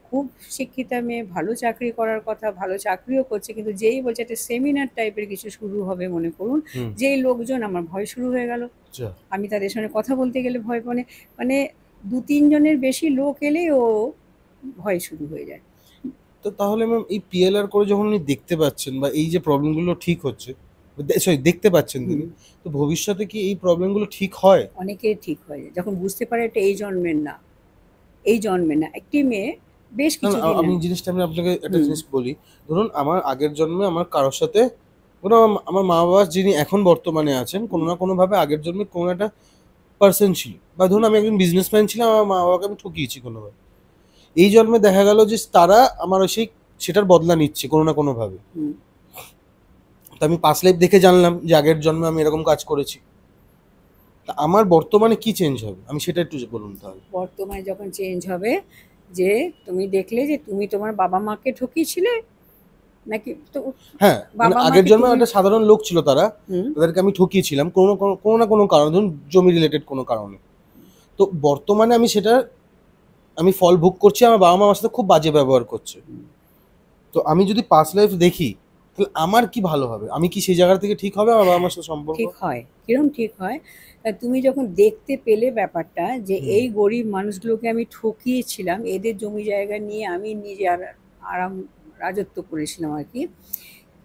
খুব শিক্ষিতা মেয়ে, ভালো চাকরি করার কথা, ভালো চাকরিও করছে, কিন্তু যেই বলছে একটা সেমিনার টাইপের কিছু শুরু হবে মনে করুন, হুম। যেই লোকজন, আমার ভয় শুরু হয়ে গেল। আচ্ছা। আমি তাদের সঙ্গে কথা বলতে গেলে ভয় মানে, মানে ২-৩ জনের বেশি লোক এলেই ও ভয় শুরু হয়ে যায়। তো তাহলে ম্যাম এই পিএলআর করে যখন উনি দেখতে পাচ্ছেন বা এই যে প্রবলেমগুলো ঠিক হচ্ছে, সরি দেখতে পাচ্ছেন হুম। তিনি, তো ভবিষ্যতে কি এই প্রবলেমগুলো ঠিক হয়? অনেকের ঠিক হয়ে যায় যখন বুঝতে পারে এটা এই জন্মের না, এই জন্মে না। একটি মেয়ে বেশ না, না, কিছুদিন আমি আগে। জিনিসটা আমি আপনাকে একটা হুম। জিনিস বলি। ধরুন আমার আগের জন্মে আমার কারোর সাথে কোনো আমার মা-বাবা যিনি এখন বর্তমানে আছেন, কোনো না কোনোভাবে আগের জন্মে কোনো একটা পার্সন ছিল। বা ধরুন আমি একজন বিজনেসম্যান ছিলাম, আমার মা-বাবাকে আমি ঠকিয়েছি কোনোভাবে। এই জন্মে দেখা গেল যে তারা আমার সেই সেটার বদলা নিচ্ছে কোনো না কোনোভাবে। হুম। তো আমি পাস্ট লাইফ দেখে জানলাম যে আগের জন্মে আমি এরকম কাজ করেছি। তা আমার বর্তমানে কি চেঞ্জ হবে? আমি সেটা একটু বলুন তাহলে। বর্তমানে যখন চেঞ্জ হবে, যে তুমি দেখলে যে তুমি তোমার বাবা মাকে ঠকিয়েছিলে, নাকি তো হ্যাঁ, মানে বাবা আগের মাকে জন্মে তুমি। একটা সাধারণ লোক ছিল তারা। হুম। তাদেরকে আমি ঠকিয়েছিলাম কোনো না কোনো কারণে, ধরুন জমি রিলেটেড কোনো কারণে। তো বর্তমানে আমি সেটার ফল ভোগ করছি। আমার বাবা-মা আমার সাথে খুব বাজে ব্যবহার করছে। হুম। তো আমি যদি পাস্ট লাইফ দেখি, তাহলে আমার কি ভালো হবে? আমি কি সেই জায়গা থেকে ঠিক হবে আমার বাবা-মার সাথে সম্পর্ক? ঠিক হয়। কিরম ঠিক হয়? তুমি যখন দেখতে পেলে ব্যাপারটা যে হুম। এই গরিব মানুষগুলোকে আমি ঠকিয়েছিলাম, এদের জমি জায়গা নিয়ে আমি নিজে আরাম রাজত্ব করেছিলাম আরকি।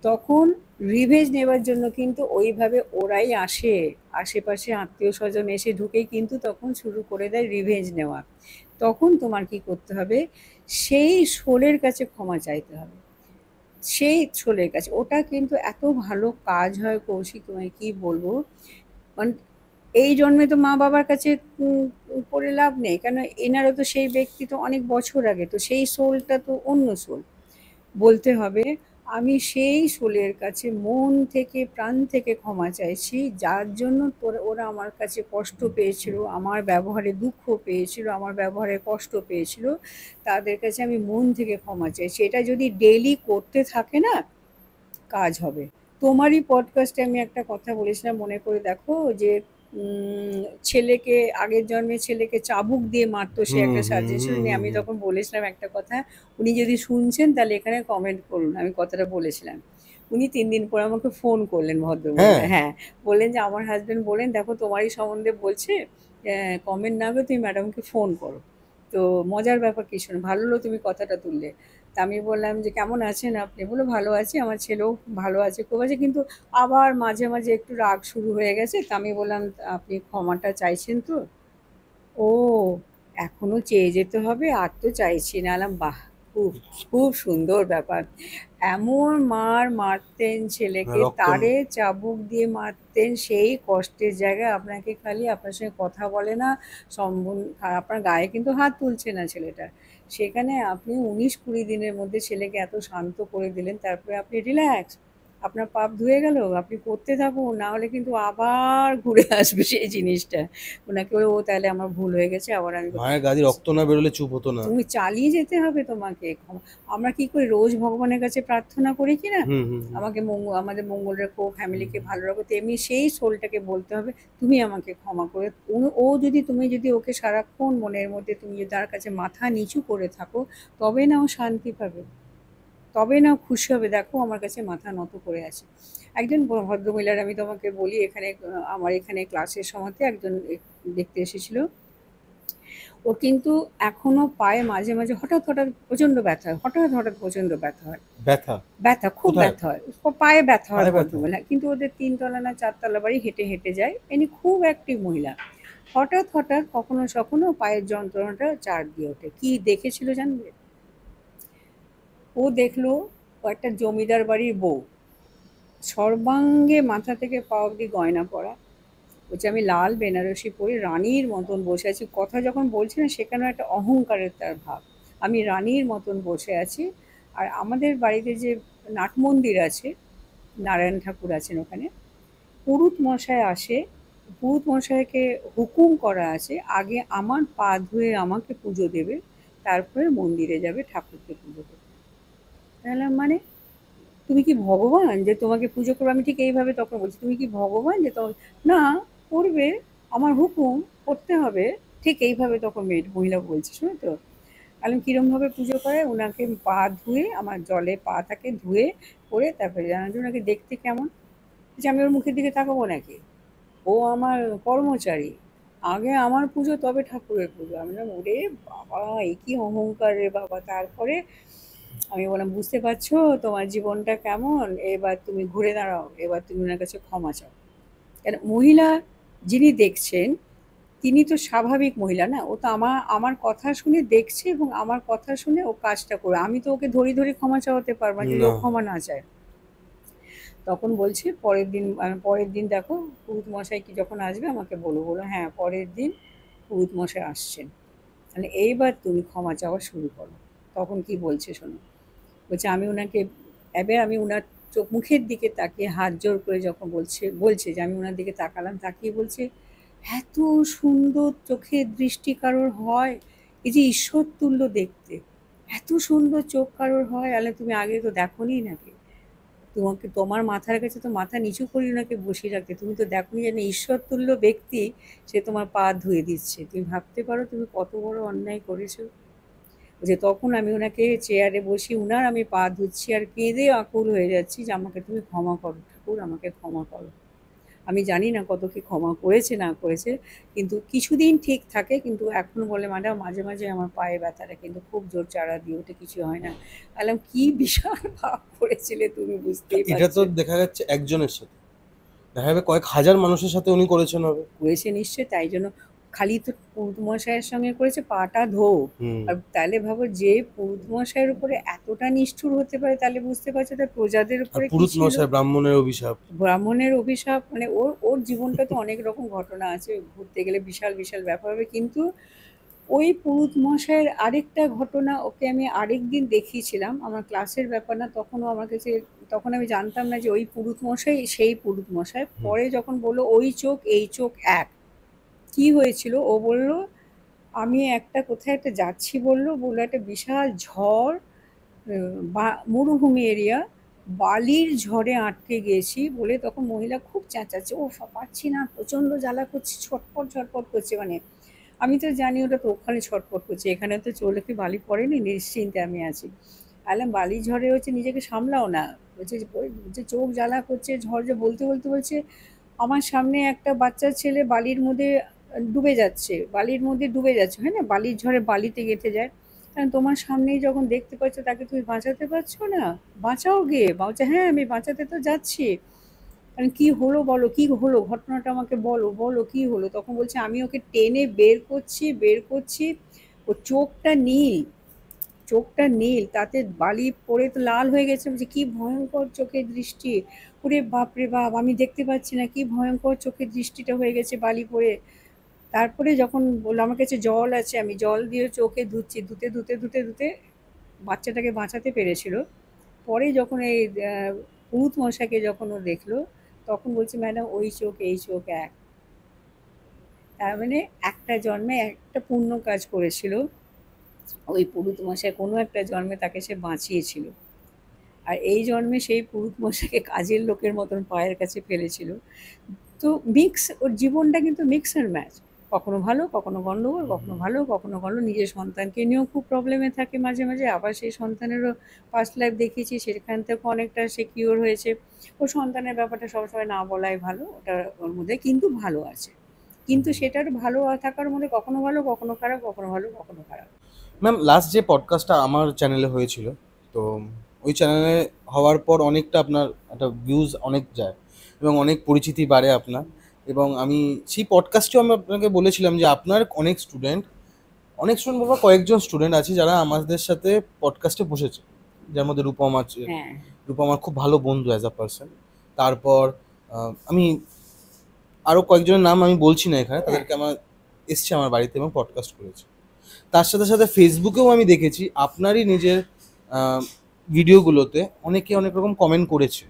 তখন রিভেঞ্জ নেবার জন্য কিন্তু ওইভাবে ওরাই আসে। আশেপাশে আত্মীয়স্বজন এসে ঢুকেই কিন্তু তখন শুরু করে দেয় রিভেঞ্জ নেওয়া। তখন তোমার কি করতে হবে? সেই শোলের কাছে ক্ষমা চাইতে হবে। সেই শোলের কাছে। ওটা কিন্তু এত ভালো কাজ হয় কৌশিক, তোমায় কি বলবো? মানে এই জন্মে তো মা-বাবার কাছে করে লাভ নেই। কেন, এনারও তো সেই ব্যক্তি তো অনেক বছর আগে, তো সেই সোলটা তো অন্য সোল। বলতে হবে, আমি সেই সোলের কাছে মন থেকে প্রাণ থেকে ক্ষমা চাইছি, যার জন্য ওরা আমার কাছে কষ্ট পেয়েছিল, আমার ব্যবহারে দুঃখ পেয়েছিল, আমার ব্যবহারে কষ্ট পেয়েছিল, তাদের কাছে আমি মন থেকে ক্ষমা চাইছি। এটা যদি ডেইলি করতে থাকে না, কাজ হবে। তোমারই পডকাস্টে আমি একটা কথা বলেছিলাম, মনে করে দেখো, যে ছেলেকে আগের জন্মে ছেলেকে চাবুক দিয়ে মারতো, সে হুম, একটা হুম, সাজেশন হুম, নিয়ে হুম, আমি হুম। তখন বলেছিলাম একটা কথা। উনি যদি শুনছেন তাহলে এখানে কমেন্ট করুন, আমি কথাটা বলেছিলাম। উনি ৩ দিন পর আমাকে ফোন করলেন, হ্যাঁ। ভদ্রমহিলা। হ্যাঁ, বললেন যে আমার হাজবেন্ড বললেন দেখো তোমারই সম্বন্ধে বলছে, কমেন্ট না করে তুমি ম্যাডামকে ফোন করো। তো মজার ব্যাপার কিছু না, ভালো হলো তুমি কথাটা তুললে। তা আমি বললাম যে কেমন আছেন আপনি? বললো ভালো আছি, আমার ছেলেও ভালো আছে, খুব আছে, কিন্তু আবার মাঝে মাঝে একটু রাগ শুরু হয়ে গেছে। তা আমি বললাম আপনি ক্ষমাটা চাইছেন তো? ও, এখনো চেয়ে যেতে হবে, আর তো চাইছি না। আলাম বাহ, খুব খুব সুন্দর ব্যাপার। এমন মার মারতেন ছেলেকে, রক্ত। তারে চাবুক দিয়ে মারতেন, সেই কষ্টের জায়গায় আপনাকে খালি আপনার সঙ্গে কথা বলে না, আপনার গায়ে কিন্তু হাত তুলছে না ছেলেটা, সেখানে আপনি ১৯-২০ দিনের মধ্যে ছেলেকে এত শান্ত করে দিলেন, তারপরে আপনি রিল্যাক্স, আপনার পাপ ধুয়ে গেল, আপনি করতে থাকুন, না হলে কিন্তু আবার ঘুরে আসবে সেই জিনিসটা। ওনাকে বলে, ও তাহলে আমার ভুল হয়ে গেছে, আবার আমি মায়ের গা দিয়ে রক্ত না বেরোলে চুপ হতো না। তুমি চালিয়ে যেতে হবে তোমাকে। আমরা কি করি, রোজ ভগবানের কাছে প্রার্থনা করি কি না, হুম, হুম, হুম। আমাকে আমাদের মঙ্গল রেখো, হুম, ফ্যামিলিকে ভালো রাখো, তেমনি সেই সোলটাকে বলতে হবে তুমি আমাকে ক্ষমা করে। ও যদি, তুমি যদি ওকে সারাক্ষণ মনের মধ্যে তুমি যদি তার কাছে মাথা নিচু করে থাকো, তবে না ও শান্তি পাবে, তবে না ও খুশি হবে, দেখো আমার কাছে মাথা নত করে আছে। একজন ভদ্রমহিলার আমি তোমাকে বলি, এখানে আমার এখানে ক্লাসের সময়তে একজন দেখতে এসেছিল। ওর কিন্তু এখনো পায়ে মাঝে মাঝে হঠাৎ হঠাৎ প্রচণ্ড ব্যথা হয়, হঠাৎ হঠাৎ প্রচণ্ড ব্যথা হয়। ব্যথা? ব্যথা, খুব কোথায়? ব্যথা হয়, পায়ে ব্যথা হয় পায়ে ব্যথা? ভদ্রমহিলা, কিন্তু ওদের ৩ তলা না ৪ তলা বাড়ি, হেঁটে হেঁটে যায়, ইনি খুব অ্যাক্টিভ মহিলা। হঠাৎ হঠাৎ কখনো সখনো পায়ের যন্ত্রণাটা চার দিয়ে ওঠে। কি দেখেছিল জানবে? ও দেখলো ও একটা জমিদার বাড়ির বউ, সর্বাঙ্গে মাথা থেকে পা অবধি গয়না পরা, বলছে আমি লাল বেনারসি পরে রানীর মতন বসে আছি। কথা যখন বলছে না, সেখানেও একটা অহংকারের তার ভাব, আমি রানীর মতন বসে আছি। আর আমাদের বাড়িতে যে নাট মন্দির আছে, নারায়ণ ঠাকুর আছেন ওখানে, পুরুত মশাই আসে, পুরুত মশাইকে হুকুম করা আছে আগে আমার পা ধুয়ে আমাকে পুজো দেবে, তারপরে মন্দিরে যাবে ঠাকুরকে পুজো দেবে। তাহলে মানে তুমি কি ভগবান যে তোমাকে পুজো করবো? আমি ঠিক এইভাবে তখন বলছি, তুমি কি ভগবান যে তোমাকে, না, করবে, আমার হুকুম, করতে হবে। ঠিক এইভাবে তখন মহিলা বলছে, শুনো তো। আমি কিরমভাবে পুজো করে, ওনাকে পা ধুয়ে, আমার জলে পাটাকে ধুয়ে করে তারপরে জানান যে ওনাকে দেখতে কেমন, যে আমি ওর মুখের দিকে তাকাবো নাকি? ও আমার কর্মচারী, আগে আমার পুজো তবে ঠাকুরের পুজো। আমি বললাম, ওরে বাবা, এ কি অহংকার রে বাবা! তারপরে আমি বললাম, বুঝতে পারছো তোমার জীবনটা কেমন, এবার তুমি ঘুরে দাঁড়াও, এবার তুমি ওনার কাছে ক্ষমা চাও। কেন মহিলা যিনি দেখছেন, তিনি তো স্বাভাবিক মহিলা না, ও তো আমার আমার কথা শুনে দেখছে এবং আমার কথা শুনে ও কাজটা করে। আমি তো ওকে ধরে ধরে ক্ষমা চাওয়াতে পারবো না যদি ও না। ক্ষমা না চায়। তখন বলছে পরের দিন দেখো পুরোহিত মশাই কি যখন আসবে আমাকে বলো। বলো হ্যাঁ, পরের দিন পুরোহিত মশাই আসছেন, মানে এইবার তুমি ক্ষমা চাওয়া শুরু করো। তখন কি বলছে শোনো, বলছে আমি ওনাকে, এবার আমি ওনার চোখ মুখের দিকে তাকিয়ে হাত জোর করে যখন বলছে বলছে যে আমি ওনার দিকে তাকালাম, তাকিয়ে বলছে, এত সুন্দর চোখের দৃষ্টি কারোর হয়, এই যে ঈশ্বর তুল্য দেখতে, এত সুন্দর চোখ কারোর হয়, আলে তুমি আগে তো দেখোনি নাকি? তোমাকে তোমার মাথার কাছে তো মাথা নিচু করে ওনাকে বসিয়ে রাখতে, তুমি তো দেখোনি যেন ঈশ্বর তুল্য ব্যক্তি সে তোমার পা ধুয়ে দিচ্ছে। তুমি ভাবতে পারো তুমি কত বড় অন্যায় করেছো। যে তখন আমি ওনাকে চেয়ারে বসিয়ে উনার আমি পা ধুচ্ছি আর কেঁদে আকুল হয়ে যাচ্ছি যে আমাকে তুমি ক্ষমা করো ঠাকুর, আমাকে ক্ষমা করো। আমি জানি না কত কি ক্ষমা করেছে না করেছে, কিন্তু কিছুদিন ঠিক থাকে, কিন্তু এখন বলে ম্যাডাম মাঝে মাঝে আমার পায়ে ব্যথাটা কিন্তু খুব জোর চাড়া দিয়ে ওঠে, কিছু হয় না। বললাম, কি বিশাল ভাব করেছিলে তুমি, বুঝতেই এটা তো পারছো। দেখা যাচ্ছে একজনের সাথে, দেখা যাবে কয়েক হাজার মানুষের সাথে উনি করেছেন হবে। করেছে নিশ্চয়, তাই জন্য খালি তো পুরুত মশাইয়ের সঙ্গে করেছে পাটা ধো। হুম। আর তাহলে ভাবো, যে পুরুত মশাইয়ের উপরে এতটা নিষ্ঠুর হতে পারে, তাহলে বুঝতে পারছো তার প্রজাদের আর উপরে কি পুরুত ছিল। মশাই ব্রাহ্মণের অভিশাপ। ব্রাহ্মণের অভিশাপ, মানে ওর ওর জীবনটা তো অনেক রকম ঘটনা আছে, ঘুরতে গেলে বিশাল বিশাল ব্যাপার হবে। কিন্তু ওই পুরুত মশাইয়ের আরেকটা ঘটনা ওকে আমি আরেক দিন দেখিয়েছিলাম, আমার ক্লাসের ব্যাপার না, তখনও আমার কাছে, তখন আমি জানতাম না যে ওই পুরুত মশাই সেই পুরুত মশাই। হুম। পরে যখন বললো ওই চোখ এই চোখ এক, কি হয়েছিল ও বলল, আমি একটা কোথায় একটা যাচ্ছি বললো, বললো একটা বিশাল ঝড়, মরুভূমি এরিয়া, বালির ঝড়ে আটকে গেছি বলে তখন মহিলা খুব চেঁচাচ্ছে, ও পাচ্ছি না, প্রচণ্ড জ্বালা করছে, ছটপট ছটপট করছে। মানে আমি তো জানি ওটা তো ওখানে ছটপট করছে, এখানে তো চলে কি বালি পড়েনি, নিশ্চিন্তে আমি আছি। আলাম বালি ঝড়ে হচ্ছে নিজেকে সামলাও না, বলছে যে চোখ জ্বালা করছে, ঝড় যে বলতে বলতে বলছে, আমার সামনে একটা বাচ্চা ছেলে বালির মধ্যে ডুবে যাচ্ছে, বালির মধ্যে ডুবে যাচ্ছে, হয় না, বালির ঝড়ে বালিতে গেঁথে যায়। কারণ তোমার সামনেই যখন দেখতে পাচ্ছ তাকে তুমি বাঁচাতে পারছো না, বাঁচাও গিয়ে, বলছে হ্যাঁ আমি বাঁচাতে তো যাচ্ছি। কারণ কি হলো বলো, কি হলো ঘটনাটা আমাকে বলো, বলো কি হলো। তখন বলছে আমি ওকে টেনে বের করছি বের করছি, ওর চোখটা নীল, চোখটা নীল, তাতে বালি পড়ে তো লাল হয়ে গেছে। বলছে কি ভয়ঙ্কর চোখের দৃষ্টি, ওরে বাপ রে বাপ, আমি দেখতে পাচ্ছি না, কি ভয়ঙ্কর চোখের দৃষ্টিটা হয়ে গেছে বালি পড়ে। তারপরে যখন বললো আমার কাছে জল আছে, আমি জল দিয়ে চোখে ধুচ্ছি, ধুতে ধুতে ধুতে ধুতে বাচ্চাটাকে বাঁচাতে পেরেছিল। পরে যখন এই পুরুত মশাইকে যখন ও দেখলো, তখন বলছে ম্যাডাম ওই চোখ এই চোখ এক। তার মানে একটা জন্মে একটা পুণ্য কাজ করেছিল ওই পুরুত মশাই, কোনো একটা জন্মে তাকে সে বাঁচিয়েছিল। আর এই জন্মে সেই পুরুত মশাইকে কাজের লোকের মতন পায়ের কাছে ফেলেছিল। তো মিক্স, ওর জীবনটা কিন্তু মিক্স অ্যান্ড ম্যাচ, কখনো ভালো কখনো গণ্ডগোল, কখনো ভালো কখনো গণ্ডগোল। নিজের সন্তানকে নিয়েও খুব প্রবলেমে থাকে মাঝে মাঝে, আবার সেই সন্তানেরও পাস্ট লাইফ দেখিয়েছি, সেখান থেকে অনেকটা সে কিওর হয়েছে। ও সন্তানের ব্যাপারটা সবসময় না বলাই ভালো, ওটা ওর মধ্যে কিন্তু ভালো আছে, কিন্তু সেটার ভালো থাকার মধ্যে কখনো ভালো কখনো খারাপ, কখনো ভালো কখনো খারাপ। ম্যাম, লাস্ট যে পডকাস্টটা আমার চ্যানেলে হয়েছিল, তো ওই চ্যানেলে হওয়ার পর অনেকটা আপনার একটা ভিউজ অনেক যায় এবং অনেক পরিচিতি বাড়ে আপনার। এবং আমি সেই পডকাস্টেও আমি আপনাকে বলেছিলাম যে আপনার অনেক স্টুডেন্ট বলবো, কয়েকজন স্টুডেন্ট আছে যারা আমাদের সাথে পডকাস্টে বসেছে, যার মধ্যে রূপম আছে। হ্যাঁ, রূপম আমার খুব ভালো বন্ধু অ্যাজ আ পার্সন। তারপর আমি আরও কয়েকজনের নাম আমি বলছি না এখানে, হ্যাঁ, তাদেরকে আমার এসছে আমার বাড়িতে এবং পডকাস্ট করেছে। তার সাথে সাথে ফেসবুকেও আমি দেখেছি আপনারই নিজের ভিডিওগুলোতে অনেকে অনেক রকম কমেন্ট করেছে,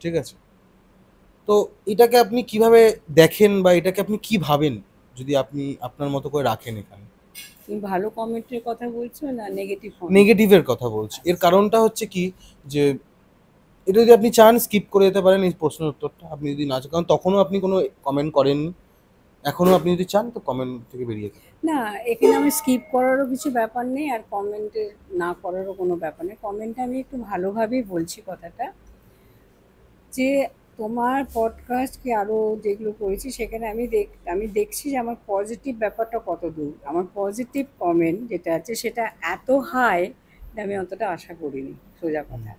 ঠিক আছে? তো এটাকে আপনি কিভাবে দেখেন বা এটাকে আপনি কি ভাবেন, যদি আপনি আপনার মতো করে রাখেন এখানে? তুমি ভালো কমেন্টের কথা বলছো না নেগেটিভ কমেন্ট? নেগেটিভের কথা বলছি। এর আচ্ছা, কারণটা হচ্ছে কি, যে এটা যদি আপনি চান স্কিপ করে যেতে পারেন এই প্রশ্নের উত্তরটা, আপনি যদি না চান, কারণ তখনও আপনি কোনো কমেন্ট করেননি, এখনও আপনি যদি চান তো কমেন্ট থেকে বেরিয়ে যান। না, এখানে আমি স্কিপ করারও কিছু ব্যাপার নেই, আর কমেন্টে না করারও কোনো ব্যাপার নেই। কমেন্টে আমি একটু ভালোভাবেই বলছি কথাটা, যে তোমার পডকাস্ট কি আরও যেগুলো করেছি সেখানে আমি দেখছি যে আমার পজিটিভ ব্যাপারটা কত দূর। আমার পজিটিভ কমেন্ট যেটা আছে সেটা এত হাই, আমি অতটা আশা করিনি, সোজা কথা।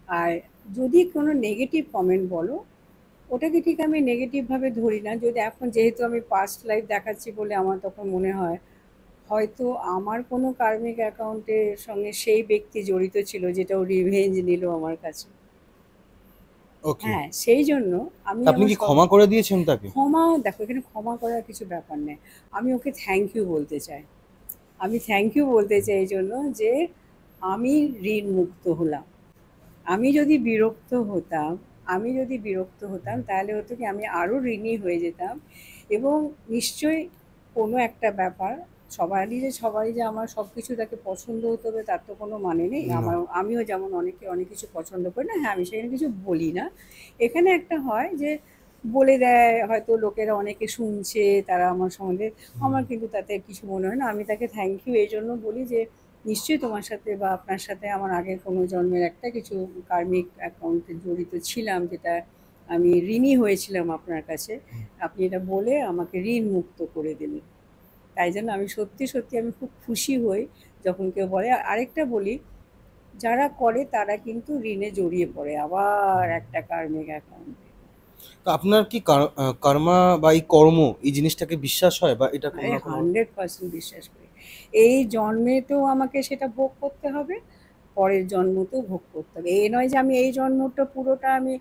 আর যদি কোনো নেগেটিভ কমেন্ট বলো, ওটাকে ঠিক আমি নেগেটিভভাবে ধরি না। যদি এখন যেহেতু আমি পাস্ট লাইফ দেখাচ্ছি বলে আমার তখন মনে হয় হয়তো আমার কোনো কার্মিক অ্যাকাউন্টের সঙ্গে সেই ব্যক্তি জড়িত ছিল যেটা ও রিভেঞ্জ নিল আমার কাছে। ওকে। হ্যাঁ, সেই জন্য আমি আপনি আমার কি সব ক্ষমা করে দিয়েছেন তাকে? ক্ষমাও দেখো, এখানে ক্ষমা করার কিছু ব্যাপার নেই। আমি ওকে থ্যাংক ইউ বলতে চাই। আমি থ্যাংক ইউ বলতে চাই এই জন্য যে আমি ঋণ মুক্ত হলাম। আমি যদি বিরক্ত হতাম তাহলে হতো কি আমি আরও ঋণী হয়ে যেতাম। এবং নিশ্চয়ই কোনো একটা ব্যাপার, সবারই যে আমার সব কিছু তাকে পছন্দ হতে হবে তার তো কোনো মানে নেই। না। আমিও যেমন অনেকে অনেক কিছু পছন্দ করি না, হ্যাঁ আমি সেখানে কিছু বলি না। এখানে একটা হয় যে বলে দেয় হয়তো লোকেরা, অনেকে শুনছে তারা আমার সম্বন্ধে, আমার কিন্তু তাতে কিছু মনে হয় না। আমি তাকে থ্যাংক ইউ এই জন্য বলি যে নিশ্চয়ই তোমার সাথে বা আপনার সাথে আমার আগের কোনো জন্মের একটা কিছু কার্মিক অ্যাকাউন্টে জড়িত ছিলাম, যেটা আমি ঋণী হয়েছিলাম আপনার কাছে। আপনি এটা বলে আমাকে ঋণ মুক্ত করে দিলেন। তাই জন্য আমি সত্যি সত্যি আমি খুব খুশি হই যখন কেউ বলে। আর আরেকটা বলি, যারা করে তারা কিন্তু ঋণে জড়িয়ে পড়ে আবার একটা কার্মিক অ্যাকাউন্টে। তো আপনার কি কর্মা বা এই কর্ম, এই জিনিসটাকে বিশ্বাস হয়, বা এটা কোনো আমি না কোনো 100% বিশ্বাস করি। এই জন্মেতেও আমাকে সেটা ভোগ করতে হবে, পরের জন্মতেও ভোগ করতে হবে। এই নয় যে আমি এই জন্মটা পুরোটা আমি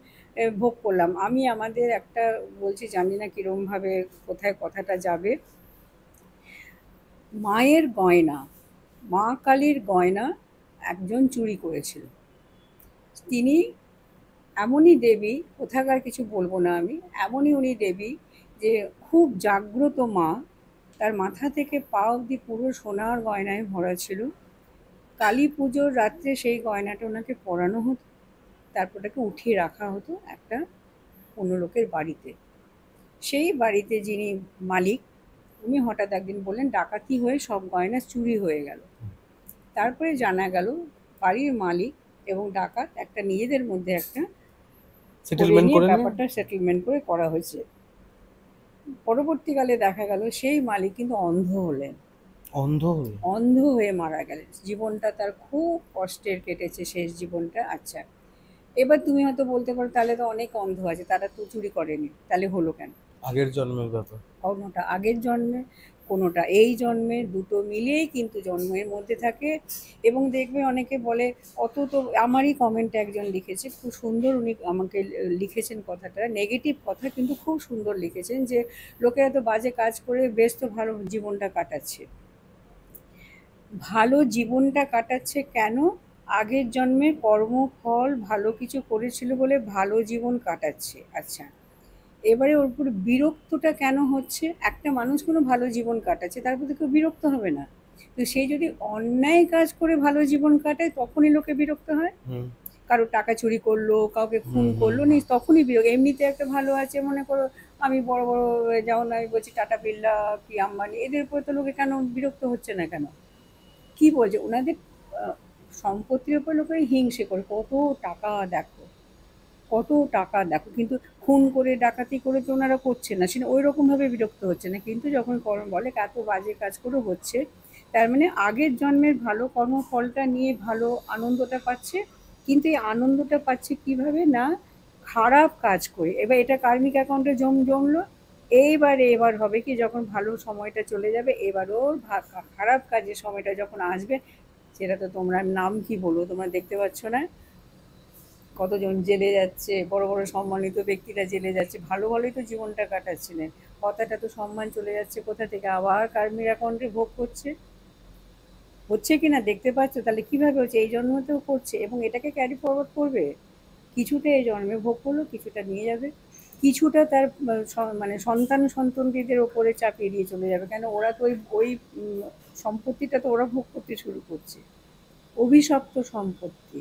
ভোগ করলাম। আমি আমাদের একটা বলছি, জানি না কীরকমভাবে কোথায় কথাটা যাবে। মায়ের গয়না, মা কালীর গয়না একজন চুরি করেছিল। তিনি এমনই দেবী, কোথাকার কিছু বলবো না আমি, এমনই উনি দেবী যে খুব জাগ্রত মা। তার মাথা থেকে পা অবধি পুরো সোনার গয়নায় ভরা ছিল। কালী পুজোর রাত্রে সেই গয়নাটা ওনাকে পরানো হতো, তারপর ওটাকে উঠিয়ে রাখা হতো একটা অন্য লোকের বাড়িতে। সেই বাড়িতে যিনি মালিক, উনি হঠাৎ একদিন বললেন ডাকাতি হয়ে সব গয়না চুরি হয়ে গেল। তারপরে জানা গেল বাড়ির মালিক এবং ডাকাত একটা নিজেদের মধ্যে একটা করে সেটেলমেন্ট নিয়ে করে নিয়ে ব্যাপারটা সেটেলমেন্ট করে করা হয়েছে। পরবর্তীকালে দেখা গেল সেই মালিক কিন্তু অন্ধ হলেন, অন্ধ হয়ে? অন্ধ হয়ে মারা গেলেন। জীবনটা তার খুব কষ্টের কেটেছে, শেষ জীবনটা। আচ্ছা, এবার তুমি হয়তো বলতে পারো তাহলে তো অনেক অন্ধ আছে, তারা তো চুরি করেনি, তাহলে হলো কেন? আগের জন্মের ব্যাপার। কোনোটা আগের জন্মে, কোনোটা এই জন্মে, দুটো মিলিয়েই কিন্তু জন্মের মধ্যে থাকে। এবং দেখবে অনেকে বলে, অত তো আমারই কমেন্টে একজন লিখেছে খুব সুন্দর, উনি আমাকে লিখেছেন কথাটা, নেগেটিভ কথা কিন্তু খুব সুন্দর লিখেছেন যে লোকেরা তো বাজে কাজ করে বেশ তো ভালো জীবনটা কাটাচ্ছে। ভালো জীবনটা কাটাচ্ছে কেন? আগের জন্মে কর্মফল ভালো কিছু করেছিল বলে ভালো জীবন কাটাচ্ছে। আচ্ছা, এবারে ওর উপর বিরক্তটা কেন হচ্ছে? একটা মানুষ কোনো ভালো জীবন কাটাচ্ছে, তার প্রতি কেউ বিরক্ত হবে না? তো সেই যদি অন্যায় কাজ করে ভালো জীবন কাটায় তখনই লোকে বিরক্ত হয়। হুম কারো টাকা চুরি করলো, কাউকে খুন হুম হুম করলো, নি তখনই বিরক্ত। এমনিতে একটা ভালো আছে, মনে করো আমি বড় বড়, যেমন আমি বলছি টাটা বিড়লা কি আম্বানি, এদের উপরে তো লোকে কেন বিরক্ত হচ্ছে না কেন? কি বলছে ওনাদের আহ, সম্পত্তির উপর লোকেরা হিংসে করে, কত টাকা দেখো, কত টাকা দেখো, কিন্তু খুন করে ডাকাতি করে তো ওনারা করছে না, সেটা ওই রকমভাবে বিরক্ত হচ্ছে না। কিন্তু যখন কর্ম বলে এত বাজে কাজ করে হচ্ছে, তার মানে আগের জন্মের ভালো কর্মফলটা নিয়ে ভালো আনন্দটা পাচ্ছে। কিন্তু এই আনন্দটা পাচ্ছে কিভাবে না, খারাপ কাজ করে। এবার এটা কার্মিক অ্যাকাউন্টে জমলো। এবার হবে কি, যখন ভালো সময়টা চলে যাবে, এবারও খারাপ কাজের সময়টা যখন আসবে, সেটা তো তোমরা নাম কি বলবো, তোমরা দেখতে পাচ্ছ না কতজন জেলে যাচ্ছে, বড় বড় সম্মানিত ব্যক্তিরা জেলে যাচ্ছে, ভালো ভালোই তো জীবনটা কাটাচ্ছিলেন। কথাটা তো সম্মান চলে যাচ্ছে কোথা থেকে, আবার কার্মিক অ্যাকাউন্টে ভোগ করছে। হচ্ছে কি না দেখতে পাচ্ছ? তাহলে কিভাবে হচ্ছে? এই জন্মতেও করছে এবং এটাকে ক্যারি ফরওয়ার্ড করবে। কিছুটা এই জন্মে ভোগ করলো, কিছুটা নিয়ে যাবে, কিছুটা তার মানে সন্তানদের ওপরে চাপিয়ে দিয়ে চলে যাবে। কেন, ওরা তো ওই ওই সম্পত্তিটা তো ওরা ভোগ করতে শুরু করছে, অভিশপ্ত সম্পত্তি।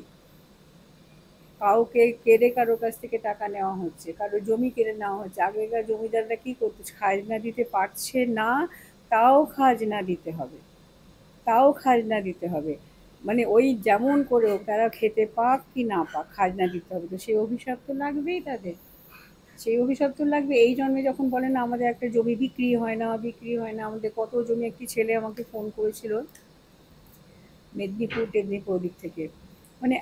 কাউকে কেড়ে কারো কাছ থেকে টাকা নেওয়া হচ্ছে, কারো জমি কেড়ে নেওয়া হচ্ছে। আগেকার জমিদাররা কি করতো, খাজনা দিতে পারছে না, তাও খাজনা দিতে হবে, তাও খাজনা দিতে হবে। মানে ওই যেমন করে হোক তারা খেতে পাক কি না পাক খাজনা দিতে হবে, তো সেই অভিশাপ তো লাগবেই তাদের, সেই অভিশাপ তো লাগবে। এই জন্মে যখন বলে না আমাদের একটা জমি বিক্রি হয় না, বিক্রি হয় না, আমাদের কত জমি, একটি ছেলে আমাকে ফোন করেছিল মেদিনীপুর টেদিনীপুর ওদিক থেকে, মানে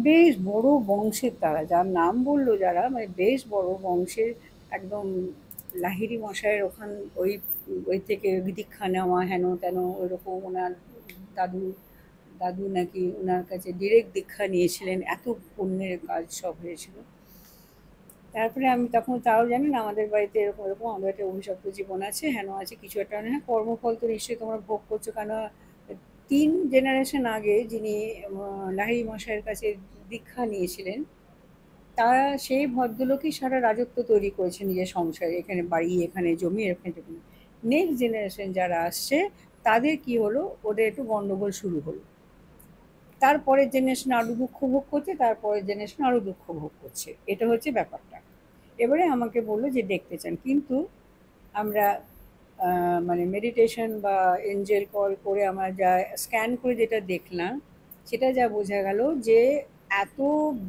বেশ বড় বংশের, তারা যার নাম বললো যারা, মানে বেশ বড় বংশের, একদম লাহিড়ী মশাইয়ের ওখান, ওই ওই থেকে দীক্ষা নেওয়া হেন তেন ওইরকম। ওনার দাদু দাদু নাকি ওনার কাছে ডিরেক্ট দীক্ষা নিয়েছিলেন, এত পুণ্যের কাজ সব হয়েছিল। তারপরে আমি তখন তাও জানি না আমাদের বাড়িতে এরকম এরকম আমাদের একটা অভিশপ্ত জীবন আছে, হেন আছে কিছু একটা, হ্যাঁ কর্মফল তো নিশ্চয়ই তোমরা ভোগ করছো, কেন 3 জেনারেশন আগে যিনি লাহিড়ী মশাইয়ের কাছে দীক্ষা নিয়েছিলেন, তারা সেই ভদ্রলোকই সারা রাজত্ব তৈরি করেছে নিজের সংসারে, এখানে বাড়ি, এখানে জমি, এখানে জমি। নেক্সট জেনারেশন যারা আসছে তাদের কি হলো, ওদের একটু গন্ডগোল শুরু হলো, তারপরের জেনারেশন আরও দুঃখ ভোগ করছে, তারপরের জেনারেশন আরও দুঃখ ভোগ করছে, এটা হচ্ছে ব্যাপারটা। এবারে আমাকে বললো যে দেখতে চান, কিন্তু আমরা মানে মেডিটেশন বা এঞ্জেল কল করে আমরা যা স্ক্যান করে যেটা দেখলাম, সেটা যা বোঝা গেল যে এত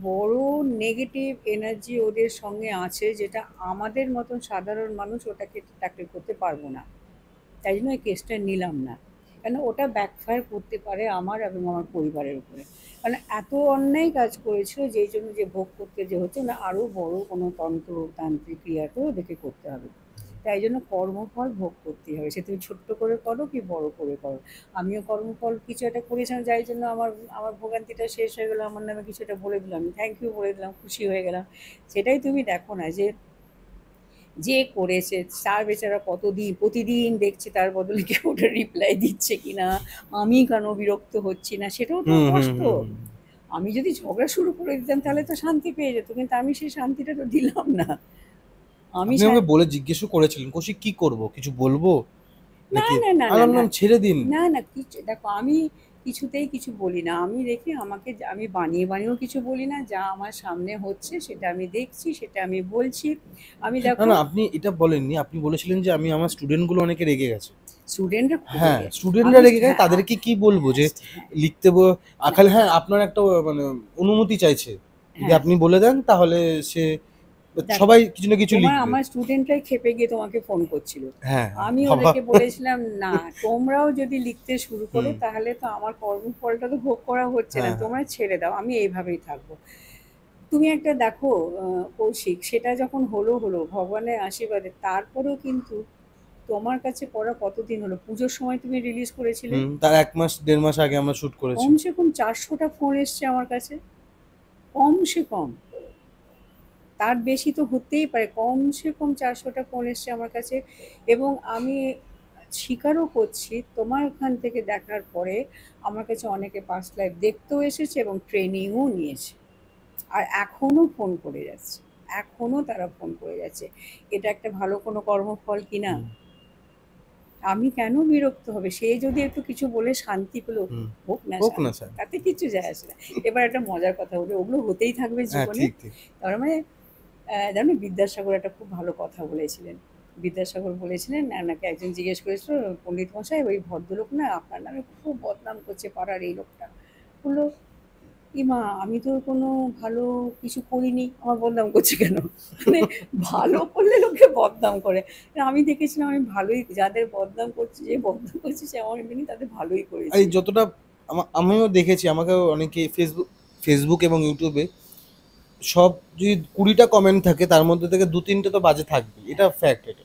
বড় নেগেটিভ এনার্জি ওদের সঙ্গে আছে, যেটা আমাদের মতন সাধারণ মানুষ ওটাকে ট্যাকল করতে পারবো না। তাই জন্য এই কেসটা নিলাম না, কেন ওটা ব্যাকফায়ার করতে পারে আমার এবং আমার পরিবারের উপরে। কারণ এত অন্যায় কাজ করেছিল, যেই জন্য যে ভোগ করতে যে হচ্ছে না, আরও বড় কোনো তন্ত্রতান্ত্রিক ক্রিয়াকেও ওদেরকে করতে হবে। তাই জন্য কর্মফল ভোগ করতেই হবে, সে তুমি ছোট্ট করে করো কি বড় করে করো। আমিও কর্মফল কিছু একটা করেছিলাম, যাই জন্য আমার আমার ভোগান্তিটা শেষ হয়ে গেলো, আমার নামে কিছু একটা বলে দিলাম, আমি থ্যাংক ইউ বলে দিলাম, খুশি হয়ে গেলাম। সেটাই তুমি দেখো না যে যে করেছে তার বেচারা কতদিন প্রতিদিন দেখছে তার বদলে কেউ ওটা রিপ্লাই দিচ্ছে কিনা, আমি কেন বিরক্ত হচ্ছি না, সেটাও তো হুম হুম কষ্ট। হুম। আমি যদি ঝগড়া শুরু করে দিতাম তাহলে তো শান্তি পেয়ে যেত, কিন্তু আমি সেই শান্তিটা তো দিলাম না। আমি আপনি আমাকে বলে জিজ্ঞেসও করেছিলেন কৌশিক কি করব, কিছু বলবো না নাকি? না না আমি না না বললাম ছেড়ে দিন। না না কিছু দেখো, আমি কিছুতেই কিছু বলি না, আমি দেখি আমাকে, আমি বানিয়ে বানিয়েও কিছু বলি না, যা আমার সামনে হচ্ছে সেটা আমি দেখছি, সেটা আমি বলছি। আমি না দেখো, না, আপনি এটা বলেননি, আপনি বলেছিলেন যে আমি আমার স্টুডেন্টগুলো অনেকে রেগে গেছে। স্টুডেন্টরা খুব হ্যাঁ, রেগে, স্টুডেন্টরা আমি রেগে গেছে, হ্যাঁ তাদেরকে কি বলবো যে হ্যাঁ লিখতে না খালি হ্যাঁ আপনার একটা মানে অনুমতি চাইছে, যদি হ্যাঁ আপনি বলে দেন তাহলে সে দেখো, সবাই কিছু না কিছু তোমার লিখবে। আমার স্টুডেন্টরাই ক্ষেপে গিয়ে তোমাকে ফোন করছিল, হ্যাঁ হ্যাঁ, আমি বাবা। ওদেরকে বলেছিলাম না, তোমরাও যদি লিখতে শুরু করো হুম। তাহলে তো আমার কর্মফলটা তো ভোগ করা হচ্ছে না, হ্যাঁ হ্যাঁ। তোমরা ছেড়ে দাও, আমি এইভাবেই থাকবো। তুমি একটা দেখো কৌশিক, সেটা যখন হলো হলো ভগবানের আশীর্বাদে, তারপরেও কিন্তু তোমার কাছে পড়া কতদিন হলো, পুজোর সময় তুমি রিলিজ করেছিলে, হুম, তার 1 মাস 1.5 মাস আগে আমরা শুট করেছি। কমসে কম 400টা ফোন এসছে আমার কাছে, কমসে কম, তার বেশি তো হতেই পারে, কমসে কম 400টা ফোন এসছে আমার কাছে। এবং আমি স্বীকারও করছি, তোমার ওখান থেকে দেখার পরে আমার কাছে অনেকে পাস্ট লাইফ দেখতেও এসেছে এবং ট্রেনিংও নিয়েছে, আর এখনও ফোন করে যাচ্ছে, এখনও তারা ফোন করে যাচ্ছে। এটা একটা ভালো কোনো কর্মফল কি না? হুম আমি কেন বিরক্ত হবে, সে যদি একটু কিছু বলে শান্তি পেলো, হুম। হোক না হোক না শান্তি, স্যার। তাতে কিছু যায় আসে না। এবার একটা মজার কথা বলি, ওগুলো হতেই থাকবে হ্যাঁ জীবনে। ঠিক ঠিক। তার মানে জানো বিদ্যাসাগর একটা খুব ভালো কথা বলেছিলেন, বিদ্যাসাগর বলেছিলেন নাকি একজন জিজ্ঞেস করেছিল, পণ্ডিত মশাই ওই ভদ্রলোক না আপনার নামে খুব বদনাম করছে পাড়ার এই লোকটা, বললো ইমা আমি তো কোনো ভালো কিছু করিনি, আমার বদনাম করছে কেন? মানে ভালো করলে লোকে বদনাম করে, আমি দেখেছিলাম আমি ভালোই, যাদের বদনাম করছে, যে বদনাম করছে সে আমার এমনি তাদের ভালোই আর করেছি। এই যতটা আমিও দেখেছি, আমাকেও অনেকে ফেসবুক এবং ইউটিউবে সব যদি 20টা কমেন্ট থাকে তার মধ্যে থেকে 2-3টে তো বাজে থাকবে, এটা ফ্যাক্ট এটা।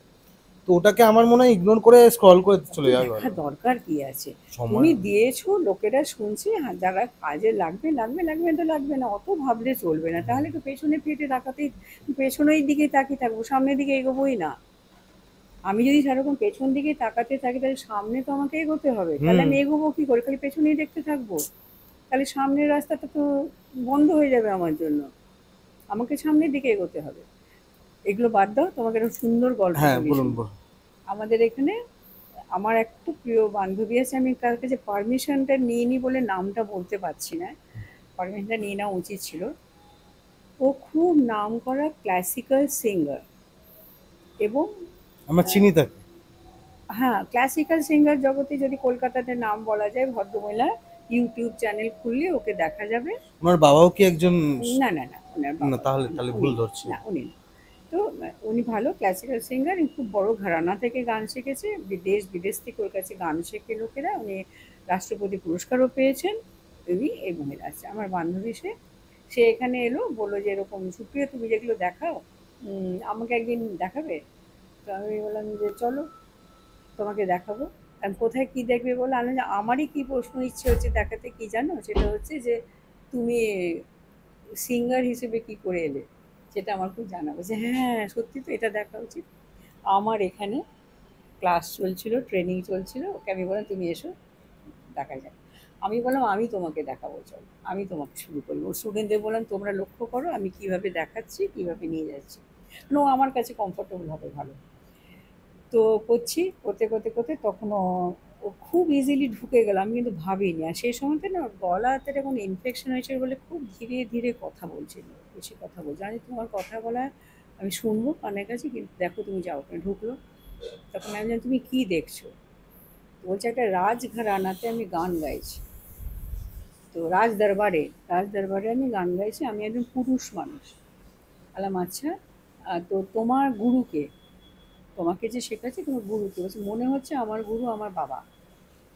তো ওটাকে আমার মনে হয় ইগনোর করে স্ক্রল করে অত চলে যাওয়া দেখা ভালো। দরকার কি আছে, সময়। তুমি দিয়েছো লোকেরা শুনছে, হ্যাঁ যারা কাজে লাগবে লাগবে, লাগবে তো লাগবে না, অত ভাবলে চলবে না, তাহলে তো পেছনে ফিরে তাকাতেই, পেছনের দিকে তাকিয়ে থাকবো, সামনের দিকে এগোবোই না। আমি যদি সেরকম পেছন দিকে তাকাতে থাকি তাহলে সামনে তো আমাকে এগোতে হবে, তাহলে হুম। আমি এগোবো কী করে, খালি পেছনেই দেখতে থাকবো, তাহলে সামনের রাস্তাটা তো বন্ধ হয়ে যাবে আমার জন্য, আমাকে সামনের দিকে এগোতে হবে। এগুলো বাদ দাও, তোমাকে একটা সুন্দর গল্প হ্যাঁ বলি বলুন শোনো। বলুন। আমাদের এখানে আমার এক খুব প্রিয় বান্ধবী আছে, আমি তার কাছে পারমিশনটা নিইনি বলে নামটা বলতে পারছি না, পারমিশনটা নিয়ে নেওয়া উচিত ছিল। ও খুব নামকরা ক্লাসিক্যাল সিঙ্গার এবং আমরা আহ, চিনি তাকে। হ্যাঁ, ক্লাসিক্যাল সিঙ্গার জগতে যদি কলকাতাতে নাম বলা যায়, ভদ্রমহিলা ইউটিউব চ্যানেল খুললে ওকে দেখা যাবে। ওনার বাবাও কি একজন? না না না, ওনার না, বাবা তাহলে না, তাহলে ভুল উনি ধরছি। না, উনি না। তো উনি ভালো ক্লাসিক্যাল সিঙ্গার, খুব বড় ঘরানা থেকে গান শিখেছে, দেশ বিদেশ থেকে ওর কাছে গান শেখে লোকেরা। উনি রাষ্ট্রপতি পুরস্কারও পেয়েছেন। উনি এই মহিলা আছে আমার বান্ধবী, সে সে এখানে এলো, বললো যে এরকম সুপ্রিয়া তুমি যেগুলো দেখাও আমাকে একদিন দেখাবে। তো আমি বললাম যে চলো, তোমাকে দেখাবো। আমি কোথায় কি দেখবে বলে, আমি বললাম, আমারই কি প্রশ্ন ইচ্ছে হচ্ছে দেখাতে, কি জানো, সেটা হচ্ছে যে তুমি সিঙ্গার হিসেবে কি করে এলে, সেটা আমার খুব জানা। বলছে হ্যাঁ সত্যি তো, এটা দেখা উচিত। আমার এখানে ক্লাস চলছিল, ট্রেনিং চলছিল, ওকে আমি বললাম তুমি এসো, দেখা যাক। আমি বললাম আমি তোমাকে দেখাবো, চলো আমি তোমাকে শুরু করবো। স্টুডেন্টদের বললাম তোমরা লক্ষ্য করো আমি কিভাবে দেখাচ্ছি, কিভাবে নিয়ে যাচ্ছি। নো, আমার কাছে কমফোর্টেবল হবে ভালো। তো করছি, করতে করতে করতে তখন ও খুব ইজিলি ঢুকে গেল, আমি কিন্তু ভাবিনি। আর সেই সময়তে না ওর গলাতে এখন ইনফেকশন হয়েছে বলে খুব ধীরে ধীরে কথা বলছিল, বেশি কথা বলছে। আমি তোমার কথা বলা আমি শুনবো কানের কাছে, কিন্তু দেখো তুমি যাও, ওখানে ঢুকলো। তখন আমি জানি তুমি কি দেখছো। তো বলছে একটা রাজঘরানাতে আমি গান গাইছি, তো রাজ দরবারে আমি গান গাইছি, আমি একজন পুরুষ মানুষ। আলাম আচ্ছা, তো তোমার গুরুকে, তোমাকে যে শেখাচ্ছে তোমার গুরুকে। বলছে মনে হচ্ছে আমার গুরু আমার বাবা,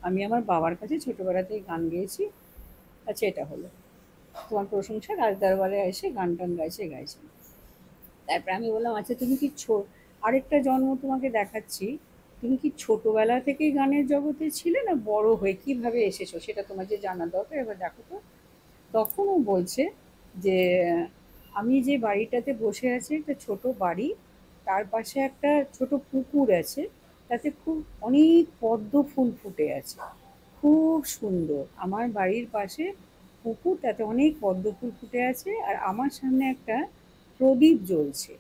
আমি আমার বাবার কাছে ছোটোবেলাতেই গান গেয়েছি। আচ্ছা এটা হলো তোমার প্রশংসা, রাজদরবারে এসে গান টান গাইছে। তারপরে আমি বললাম আচ্ছা তুমি কি আরেকটা জন্ম তোমাকে দেখাচ্ছি, তুমি কি ছোটবেলা থেকেই গানের জগতে ছিলে, না বড় হয়ে কিভাবে এসেছো, সেটা তোমার যে জানা দরকার, এবার দেখো তো। তখন ও বলছে যে আমি যে বাড়িটাতে বসে আছি একটা ছোট বাড়ি, তার পাশে একটা ছোট পুকুর আছে, তাতে খুব অনেক পদ্ম ফুল ফুটে আছে, খুব সুন্দর। আমার বাড়ির পাশে পুকুর, তাতে অনেক পদ্ম ফুল ফুটে আছে, আর আমার সামনে একটা প্রদীপ জ্বলছে।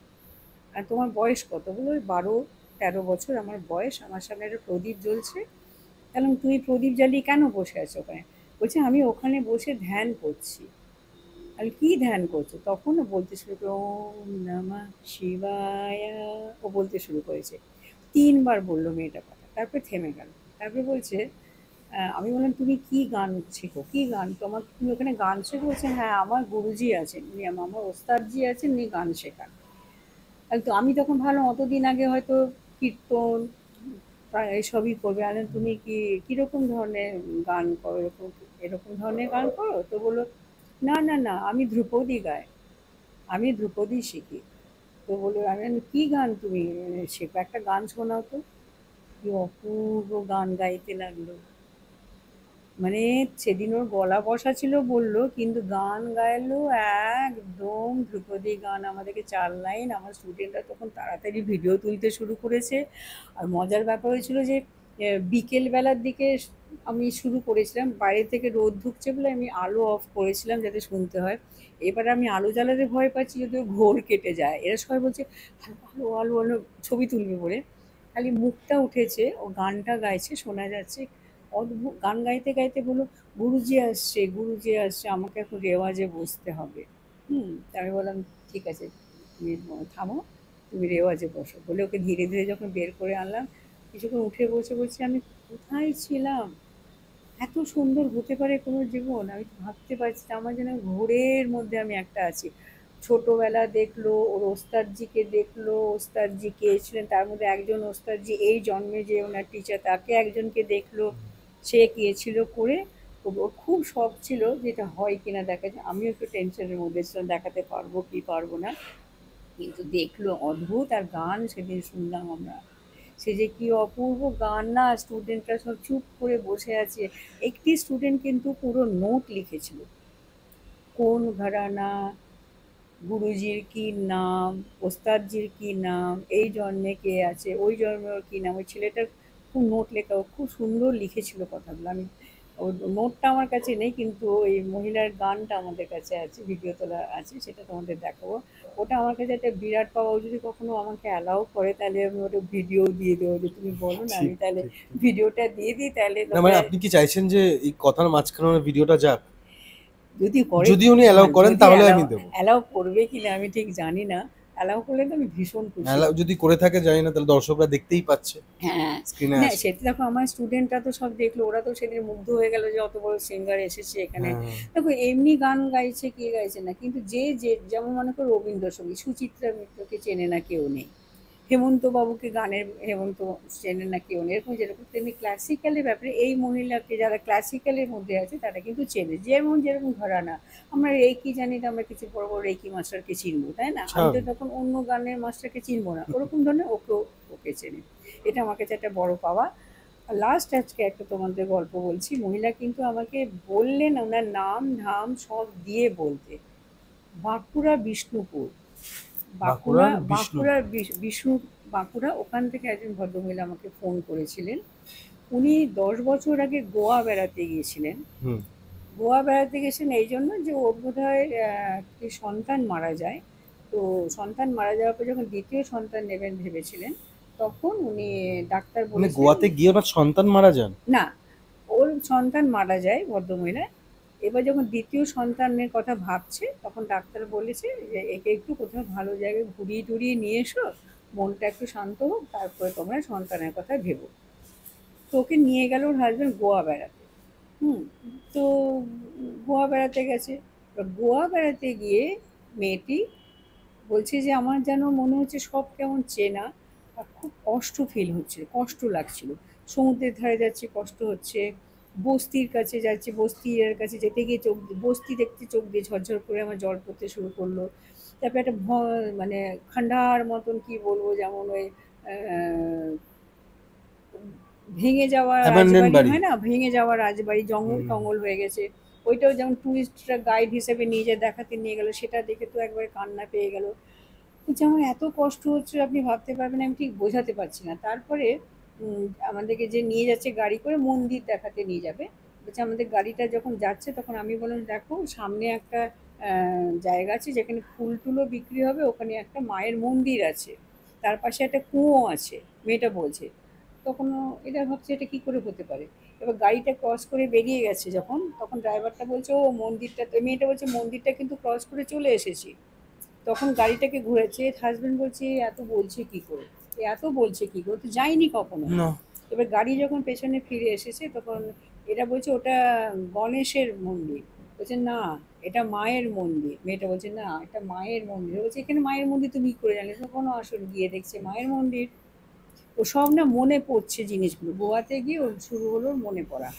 আর তোমার বয়স কত? বলো ওই 12-13 বছর আমার বয়স, আমার সামনে একটা প্রদীপ জ্বলছে। তাহলে তুমি প্রদীপ জ্বালিয়ে কেন বসে আছো ওখানে? বলছে আমি ওখানে বসে ধ্যান করছি। আমি কি ধ্যান করছো? তখন ও বলতে শুরু করে ওম নমঃ শিবায়, ও বলতে শুরু করেছে। 3 বার বললো মেয়েটা কথা, তারপরে থেমে গেল। তারপরে বলছে আমি বললাম তুমি কি গান শেখো, কি গান তোমার, তুমি ওখানে গান শেখো? বলছে হ্যাঁ আমার গুরুজি আছেন, উনি আমার ওস্তাদজি আছেন, উনি গান শেখান। তো আমি তখন ভালো অতদিন আগে হয়তো কীর্তন প্রায় এসবই করবে। আর তুমি কি কীরকম ধরনের গান করো, এরকম এরকম ধরনের গান করো? তো বললো না না না, আমি ধ্রুপদী গাই, আমি ধ্রুপদী শিখি। তো বললো আমি বললাম, কি গান তুমি শেখো, একটা গান শোনাও তো। কি অপূর্ব গান গাইতে লাগলো। মানে সেদিন ওর গলা বসা ছিল বললো, কিন্তু গান গাইলো একদম ধ্রুপদী গান, আমাদেরকে 4 লাইন। আমার স্টুডেন্টরা তখন তাড়াতাড়ি ভিডিও তুলতে শুরু করেছে। আর মজার ব্যাপার হয়েছিল যে বিকেল বেলার দিকে আমি শুরু করেছিলাম, বাইরে থেকে রোদ ঢুকছে বলে আমি আলো অফ করেছিলাম যাতে শুনতে হয়। এবার আমি আলো জ্বালাতে ভয় পাচ্ছি, যদিও ঘোর কেটে যায়। এরা সবাই বলছে আলো আলো আলো, ছবি তুলবে বলে। খালি মুখটা উঠেছে, ও গানটা গাইছে, শোনা যাচ্ছে। অদ্ভুত গান গাইতে গাইতে বললো গুরুজি আসছে, গুরুজি আসছে, আমাকে এখন রেওয়াজে বসতে হবে। তা আমি বললাম ঠিক আছে, তুমি থামো, তুমি রেওয়াজে বসো বলে ওকে ধীরে ধীরে যখন বের করে আনলাম, কিছুক্ষণ উঠে বসে বলছি আমি কোথায় ছিলাম, এত সুন্দর হতে পারে কোনো জীবন, আমি তো ভাবতে পারছি না, আমার যেন ঘোরের মধ্যে আমি একটা আছি। ছোটবেলা দেখলো, ওর ওস্তাদজিকে দেখলো, ওস্তাদজি কে ছিলেন, তার মধ্যে একজন ওস্তাদজি এই জন্মে যে ওনার টিচার, তাকে একজনকে দেখলো, সে কে ছিল করে। ওর খুব শখ ছিল যে এটা হয় কিনা দেখা যায়। আমিও একটু টেনশনের মধ্যে ছিলাম, দেখাতে পারবো কি পারবো না। কিন্তু দেখলো অদ্ভুত, আর গান সেদিন শুনলাম আমরা। সে যে কি অপূর্ব গান না, স্টুডেন্টরা সব চুপ করে বসে আছে। একটি স্টুডেন্ট কিন্তু পুরো নোট লিখেছিল, কোন ঘরানা, গুরুজির কি নাম, ওস্তাদজির কি নাম, এই জন্মে কে আছে, ওই জন্মে ওর কী নাম। ওই ছেলেটার খুব নোট লেখা, ও খুব সুন্দর লিখেছিল কথাগুলো। আমি ওর নোটটা আমার কাছে নেই, কিন্তু ওই মহিলার গানটা আমাদের কাছে আছে, ভিডিও তোলা আছে, সেটা তোমাদের দেখাবো। ওটা আমার কাছে একটা বিরাট পাওয়া। ও যদি কখনো আমাকে অ্যালাউ করে তাহলে আমি ওটা ভিডিও দিয়ে দেবো, যে তুমি বলো না, ঠিক আমি তাহলে ঠিক ঠিক। ভিডিওটা দিয়ে দিই, তাহলে না মানে লোকেরা। আপনি কি চাইছেন যে এই কথার মাঝখানে ওনার ভিডিওটা যাক? যদি করে, যদি উনি অ্যালাউ করেন যদি তাহলে আমি দেবো। অ্যালাউ করবে কিনা আমি ঠিক জানি না। অ্যালাউ করলে তো আমি ভীষণ খুশি অ্যালাউ হব। যদি করে থাকে জানি না, তাহলে দর্শকরা দেখতেই পাচ্ছে, হ্যাঁ, স্ক্রিনে না আছে। সেটা দেখো আমার স্টুডেন্টরা তো সব দেখলো, ওরা তো সেদিন মুগ্ধ হয়ে গেল যে অত বড় সিঙ্গার এসেছে এখানে। হ্যাঁ, দেখো এমনি গান গাইছে কে গাইছে না, কিন্তু যে যেমন মনে করো রবীন্দ্রসঙ্গীত, সুচিত্রা মিত্রকে চেনে না কেউ নেই, হেমন্ত বাবুকে গানের হেমন্ত চেনে না কেউ নেই, এরকম যেরকম তেমনি ক্লাসিক্যালের ব্যাপারে এই মহিলাকে যারা ক্লাসিক্যালের মধ্যে আছে তারা কিন্তু চেনে, যেমন যেরকম ঘরানা। আমরা রেকি জানি তো আমরা কিছু বড় বড় রেকি মাস্টারকে চিনবো, তাই না? আমি তো স্বাভাবিক। তখন অন্য গানের মাস্টারকে চিনবো না, ওরকম ধরনের ওকেও ওকে চেনে। এটা আমার কাছে একটা বড় পাওয়া। লাস্ট আজকে একটা তোমাদের গল্প বলছি, মহিলা কিন্তু আমাকে বললেন ওনার নাম ধাম সব দিয়ে বলতে, বাঁকুড়া বিষ্ণুপুর, বাঁকুড়া বাঁকুড়ার বিষ্ণু। বাঁকুড়ার বিষ্ণু, বাঁকুড়া, ওখান থেকে একজন ভদ্রমহিলা আমাকে ফোন করেছিলেন। উনি 10 বছর আগে গোয়া বেড়াতে গিয়েছিলেন। হুম। গোয়া বেড়াতে গেছেন এই জন্য যে ওর বোধ হয় একটি সন্তান মারা যায়। তো সন্তান মারা যাওয়ার পর যখন দ্বিতীয় সন্তান নেবেন ভেবেছিলেন, তখন উনি ডাক্তার মানে বলেছিলেন গোয়াতে গিয়ে ওনার সন্তান মারা যান? না, ওর সন্তান মারা যায় ভদ্রমহিলা। এবার যখন দ্বিতীয় সন্তানের কথা ভাবছে তখন ডাক্তার বলেছে যে একে একটু কোথাও ভালো জায়গায় ঘুরিয়ে টুরিয়ে নিয়ে এসো, মনটা একটু শান্ত হোক, তারপরে তোমরা সন্তানের কথা ভেবো। তো ওকে নিয়ে গেল ওর হাজব্যান্ড গোয়া বেড়াতে। হুম। তো গোয়া বেড়াতে গেছে। এবার গোয়া বেড়াতে গিয়ে মেয়েটি বলছে যে আমার যেন মনে হচ্ছে সব কেমন চেনা, আর খুব কষ্ট ফিল হচ্ছে, কষ্ট লাগছিল। সমুদ্রের ধারে যাচ্ছে কষ্ট হচ্ছে, বস্তির কাছে যাচ্ছে, বস্তির কাছে যেতে গিয়ে বস্তি দেখতে চোখ দিয়ে ঝরঝর করে আমার জল পড়তে শুরু করলো। তারপরে একটা মানে খান্ডার মতন কি বলবো, যেমন ওই ভেঙে যাওয়া অ্যাবান্ডেন্ড রাজবাড়ি বাড়ি। হয় না, ভেঙে যাওয়া রাজবাড়ি জঙ্গল হুম। টঙ্গল হয়ে গেছে। ওইটাও যেমন টুরিস্টরা গাইড হিসেবে নিয়ে যায় দেখাতে নিয়ে গেল, সেটা দেখে তো একবারে কান্না পেয়ে গেল। বলছে আমার এত কষ্ট হচ্ছে আপনি ভাবতে পারবেন না, আমি ঠিক বোঝাতে পারছি না। তারপরে আমাদেরকে যে নিয়ে যাচ্ছে গাড়ি করে মন্দির দেখাতে নিয়ে যাবে। বলছে আমাদের গাড়িটা যখন যাচ্ছে তখন আমি বললাম দেখো সামনে একটা জায়গা আছে যেখানে ফুল টুলও বিক্রি হবে, ওখানে একটা মায়ের মন্দির আছে, তার পাশে একটা কুঁয়ো আছে, মেয়েটা বলছে। তখন এটা ভাবছে এটা কি করে হতে পারে। এবার গাড়িটা ক্রস করে বেরিয়ে গেছে যখন, তখন ড্রাইভারটা বলছে ও মন্দিরটা তো, মেয়েটা বলছে মন্দিরটা কিন্তু ক্রস করে চলে এসেছি। তখন গাড়িটাকে ঘুরেছে, হাজবেন্ড বলছে "এ এত বলছে কি করে, এ এত বলছে কি করে, তো যাইনি কখনো।" না। এবার গাড়ি যখন পেছনে ফিরে এসেছে তখন এরা বলছে ওটা গণেশের মন্দির। বলছে না, এটা মায়ের মন্দির। মেয়েটা বলছে না, এটা মায়ের মন্দির। বলছে এখানে মায়ের মন্দির তুমি কি করে জানলে, তখন আসলে গিয়ে দেখছে মায়ের মন্দির। ও সব না মনে পড়ছে জিনিসগুলো, গোয়াতে গিয়ে ওর শুরু হলো ওর মনে পড়া।